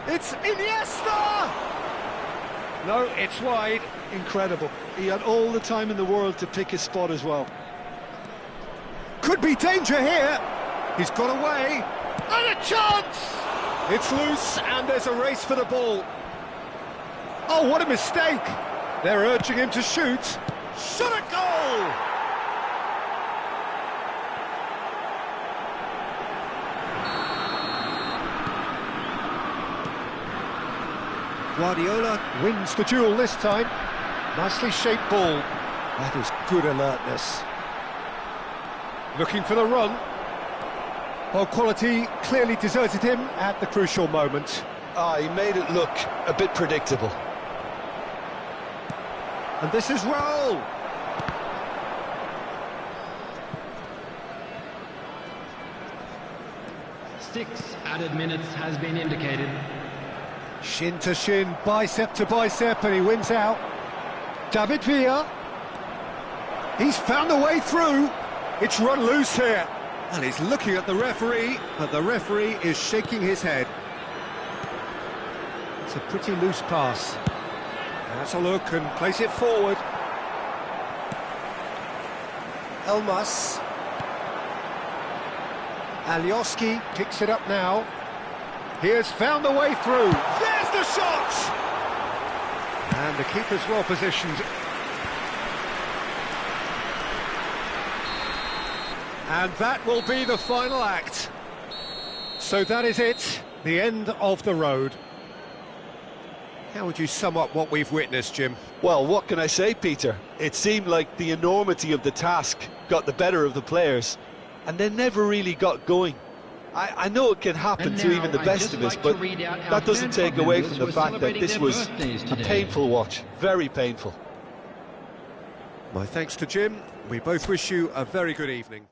It's Iniesta! No, it's wide. Incredible. He had all the time in the world to pick his spot as well. Could be danger here. He's got away. And a chance! It's loose, and there's a race for the ball. Oh, what a mistake! They're urging him to shoot. Shot a goal! Guardiola wins the duel this time. Nicely shaped ball. That is good alertness. Looking for the run. Well, quality clearly deserted him at the crucial moment. He made it look a bit predictable. And this is Raul. Six added minutes has been indicated. Shin to shin, bicep to bicep, and he wins out. David Villa. He's found a way through. It's run loose here. And he's looking at the referee, but the referee is shaking his head. It's a pretty loose pass. Has a look and plays it forward. Elmas. Alioski picks it up now. He has found a way through. There's the shot! And the keeper's well positioned. And that will be the final act. So that is it, the end of the road. How would you sum up what we've witnessed, Jim? Well, what can I say, Peter? It seemed like the enormity of the task got the better of the players, and they never really got going. I know it can happen to even the best of us, but that doesn't take away from the fact that this was a painful watch, very painful. My thanks to Jim. We both wish you a very good evening.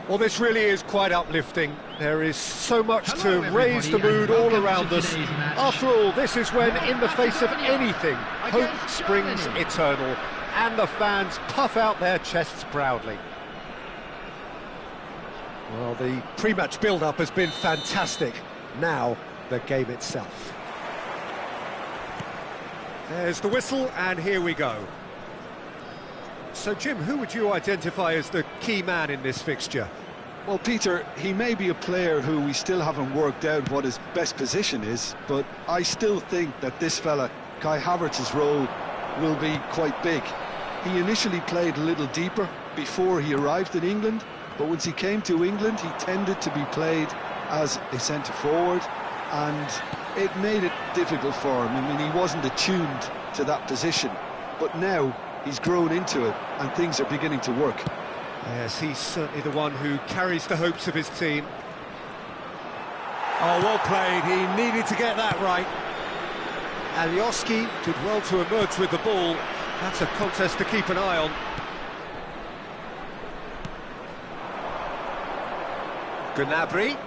Well, this really is quite uplifting. There is so much Hello, to raise the everybody, mood and all welcome around to us. today's match. After all, this is when, in the face of anything, hope Against springs Germany. eternal, and the fans puff out their chests proudly. Well, the pre-match build-up has been fantastic. Now, the game itself. There's the whistle, and here we go. So, Jim, who would you identify as the key man in this fixture? Well, Peter, he may be a player who we still haven't worked out what his best position is, but I still think that this fella, Kai Havertz's role, will be quite big. He initially played a little deeper before he arrived in England, but once he came to England, he tended to be played as a centre-forward, and it made it difficult for him. I mean, he wasn't attuned to that position, but now he's grown into it, and things are beginning to work. Yes, he's certainly the one who carries the hopes of his team. Oh, well played. He needed to get that right. Alioski did well to emerge with the ball. That's a contest to keep an eye on. Gnabry.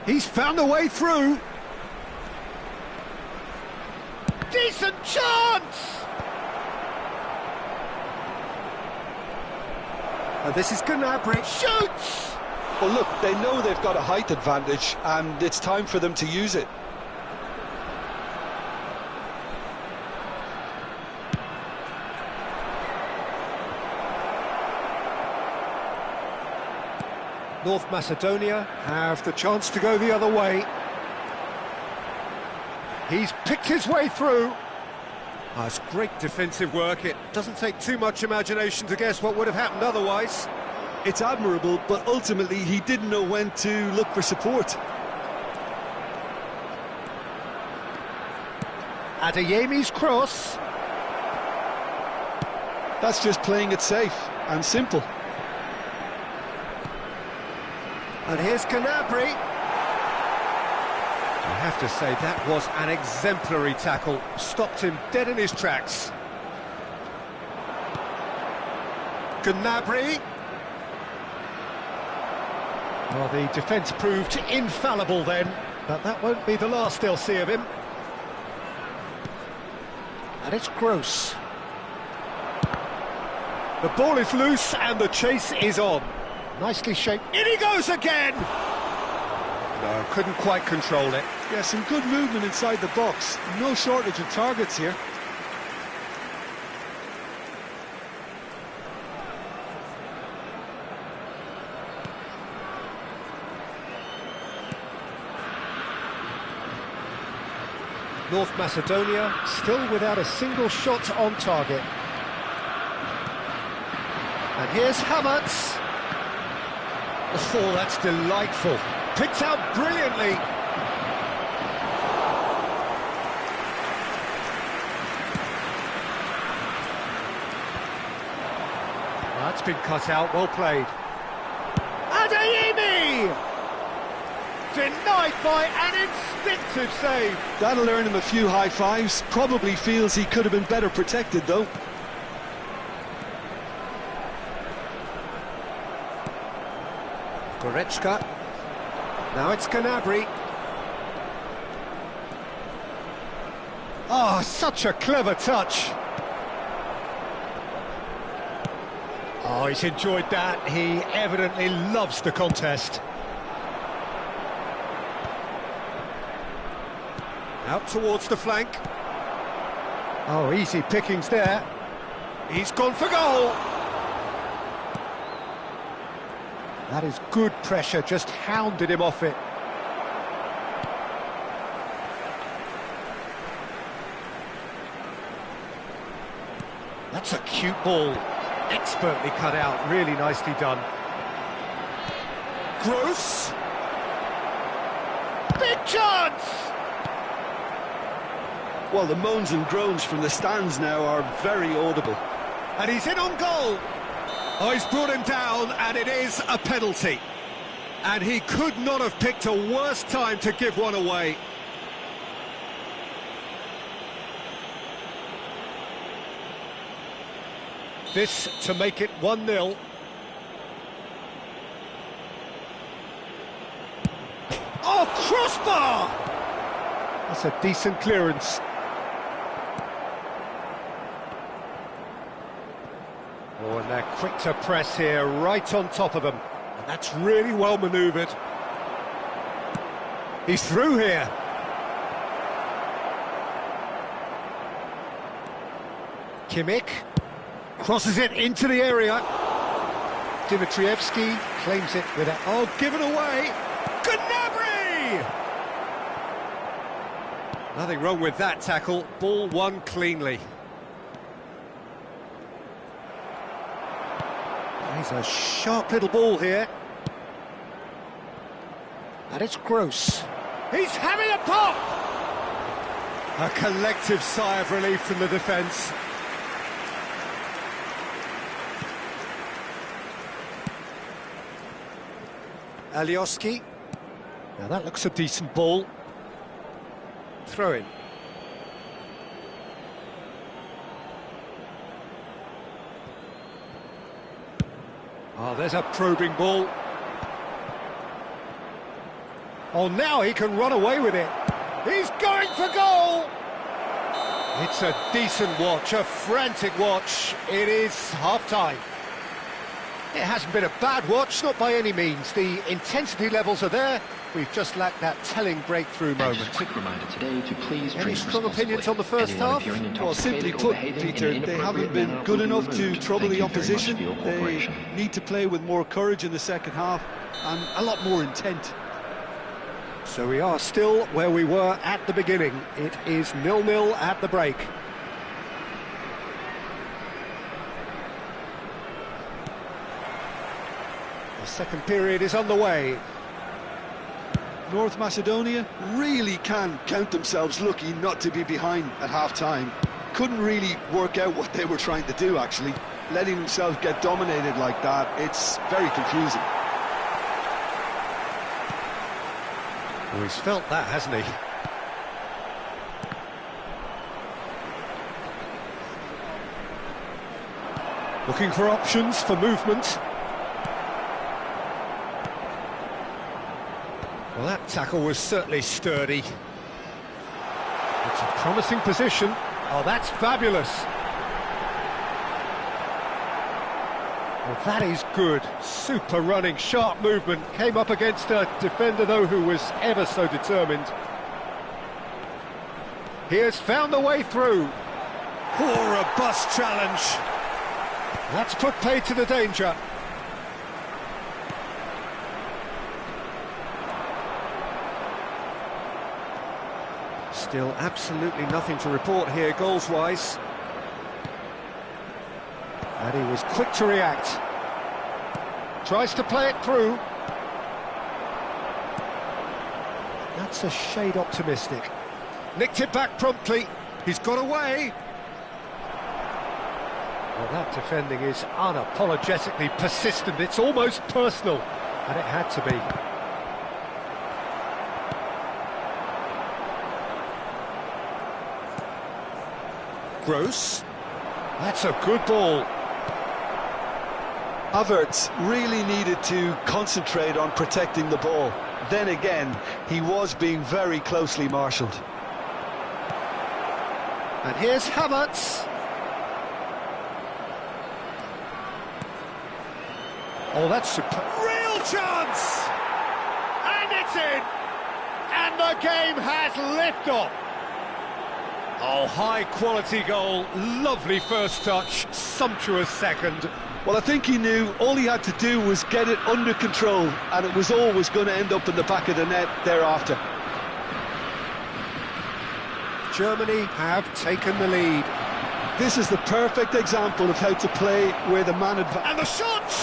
He's found a way through. Decent chance! And this is Gnabry. Shoots! Well, look, they know they've got a height advantage, and it's time for them to use it. North Macedonia have the chance to go the other way. He's picked his way through. Oh, it's great defensive work. It doesn't take too much imagination to guess what would have happened otherwise. It's admirable, but ultimately he didn't know when to look for support. Adeyemi's cross. That's just playing it safe and simple. And here's Gnabry. I have to say, that was an exemplary tackle. Stopped him dead in his tracks. Gnabry. Well, the defence proved infallible then, but that won't be the last they'll see of him. And it's Gross. The ball is loose and the chase is on. Nicely shaped. In he goes again! No, couldn't quite control it. Yeah, some good movement inside the box. No shortage of targets here. North Macedonia still without a single shot on target. And here's Havertz. Oh, that's delightful. Picked out brilliantly. That's been cut out, well played. Adeyemi! Denied by an instinctive save. That'll earn him a few high fives. Probably feels he could have been better protected, though. Goretzka. Now it's Gnabry. Oh, such a clever touch. Oh, he's enjoyed that. He evidently loves the contest. Out towards the flank. Oh, easy pickings there. He's gone for goal. That is good pressure, just hounded him off it. That's a cute ball. Expertly cut out, really nicely done. Gross. Big chance! Well, the moans and groans from the stands now are very audible. And he's in on goal. Oh, he's brought him down, and it is a penalty. And he could not have picked a worse time to give one away. This to make it 1-0. crossbar! That's a decent clearance. Oh, and they're quick to press here, right on top of them. And that's really well manoeuvred. He's through here. Kimmich crosses it into the area. Dimitrievski claims it with a... Oh, given away! Gnabry! Nothing wrong with that tackle. Ball won cleanly. He's a sharp little ball here. And it's Gross. He's having a pop! A collective sigh of relief from the defence. Alioski. Now that looks a decent ball. Throw in. Oh, there's a probing ball. Oh, now he can run away with it. He's going for goal! It's a decent watch, a frantic watch. It is half-time. It hasn't been a bad watch, not by any means. The intensity levels are there. We've just lacked that telling breakthrough moment. Just a quick reminder today to please Any drink strong opinions on the first Anyone half? appearing Well, simply intoxicated or put, behaving in Peter, an they haven't inappropriate been manner good will be enough to removed. trouble Thank the you very much opposition. for your They cooperation. need to play with more courage in the second half and a lot more intent. So we are still where we were at the beginning. It is 0-0 at the break. The second period is underway. North Macedonia really can count themselves lucky not to be behind at half-time. Couldn't really work out what they were trying to do, actually. Letting themselves get dominated like that, it's very confusing. Well, he's felt that, hasn't he? Looking for options for movement. Well, that tackle was certainly sturdy. It's a promising position. Oh, that's fabulous. Well, that is good. Super running, sharp movement. Came up against a defender, though, who was ever so determined. He has found a way through. Poor, robust challenge. That's put paid to the danger. Still absolutely nothing to report here, goals-wise. And he was quick to react. Tries to play it through. That's a shade optimistic. Nicked it back promptly. He's got away. Well, that defending is unapologetically persistent. It's almost personal. And it had to be. Gross. That's a good ball. Havertz really needed to concentrate on protecting the ball. Then again, he was being very closely marshalled. And here's Havertz. Oh, that's super. Real chance! And it's in! And the game has liftoff. Oh, high-quality goal, lovely first touch, sumptuous second. Well, I think he knew all he had to do was get it under control, and it was always going to end up in the back of the net thereafter. Germany have taken the lead. This is the perfect example of how to play where the man advances. And the shot!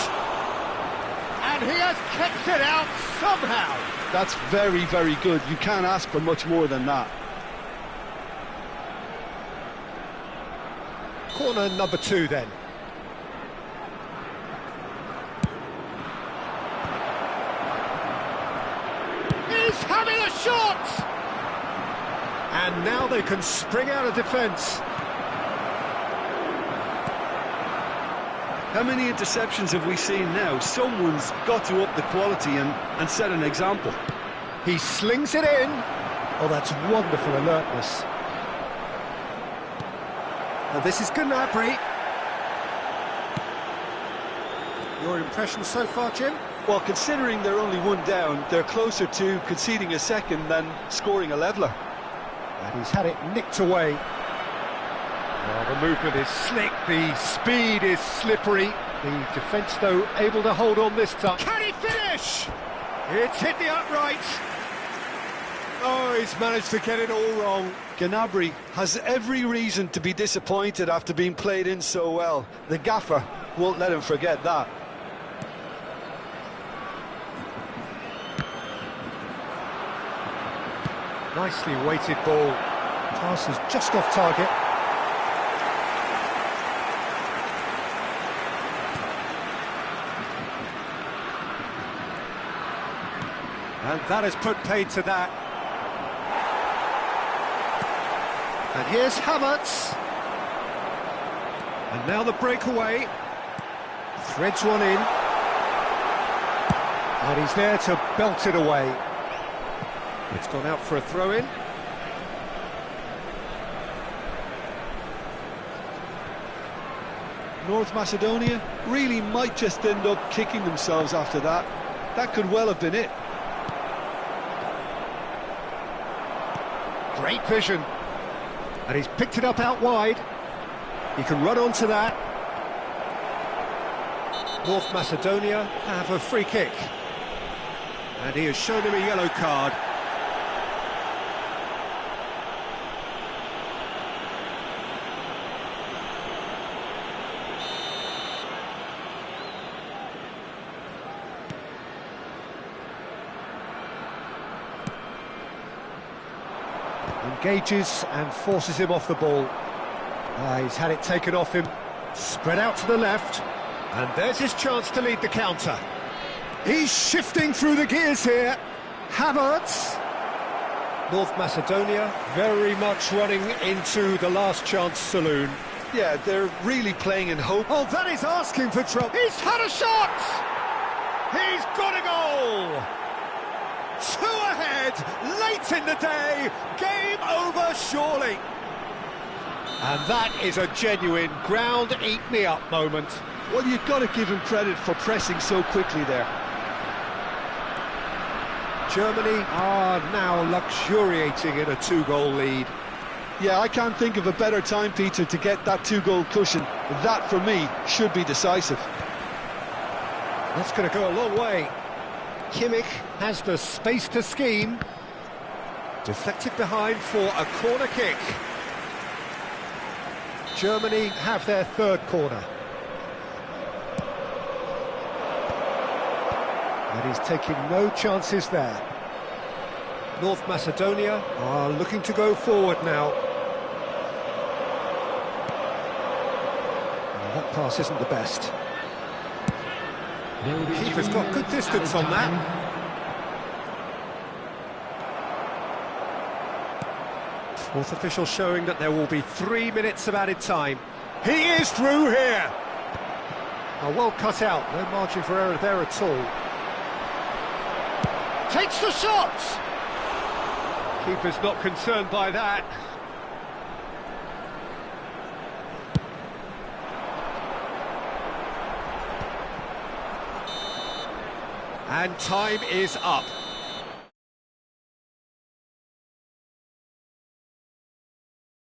And he has kept it out somehow. That's very, very good. You can't ask for much more than that. Corner number 2 then. He's having a shot! And now they can spring out of defence. How many interceptions have we seen now? Someone's got to up the quality and set an example. He slings it in. Oh, that's wonderful alertness. And this is Gnabry. Your impression so far, Jim? Well, considering they're only one down, they're closer to conceding a second than scoring a leveller. And he's had it nicked away. Oh, the movement is slick, the speed is slippery. The defence, though, able to hold on this time. Can he finish? It's hit the uprights. Oh, he's managed to get it all wrong. Gnabry has every reason to be disappointed after being played in so well. The gaffer won't let him forget that. Nicely weighted ball. Pass is just off target. And that has put paid to that. And here's Havertz. And now the breakaway. Threads one in. And he's there to belt it away. It's gone out for a throw-in. North Macedonia really might just end up kicking themselves after that. That could well have been it. Great vision. And he's picked it up out wide. He can run onto that. North Macedonia have a free kick. And he has shown him a yellow card. Engages and forces him off the ball. He's had it taken off him. Spread out to the left. And there's his chance to lead the counter. He's shifting through the gears here. Havertz. North Macedonia very much running into the last chance saloon. Yeah, they're really playing in hope. Oh, that is asking for trouble. He's had a shot! He's got a goal! 2 ahead, late in the day, game over surely. And that is a genuine ground-eat-me-up moment. Well, you've got to give him credit for pressing so quickly there. Germany are now luxuriating in a 2-goal lead. Yeah, I can't think of a better time, Peter, to get that 2-goal cushion. That, for me, should be decisive. That's going to go a long way. Kimmich has the space to scheme. Deflected behind for a corner kick. Germany have their 3rd corner. And he's taking no chances there. North Macedonia are looking to go forward now. Well, that pass isn't the best. Keeper's got good distance on that. Fourth official showing that there will be 3 minutes of added time. He is through here. Well cut out, no margin for error there at all. Takes the shot! Keeper's not concerned by that. And time is up.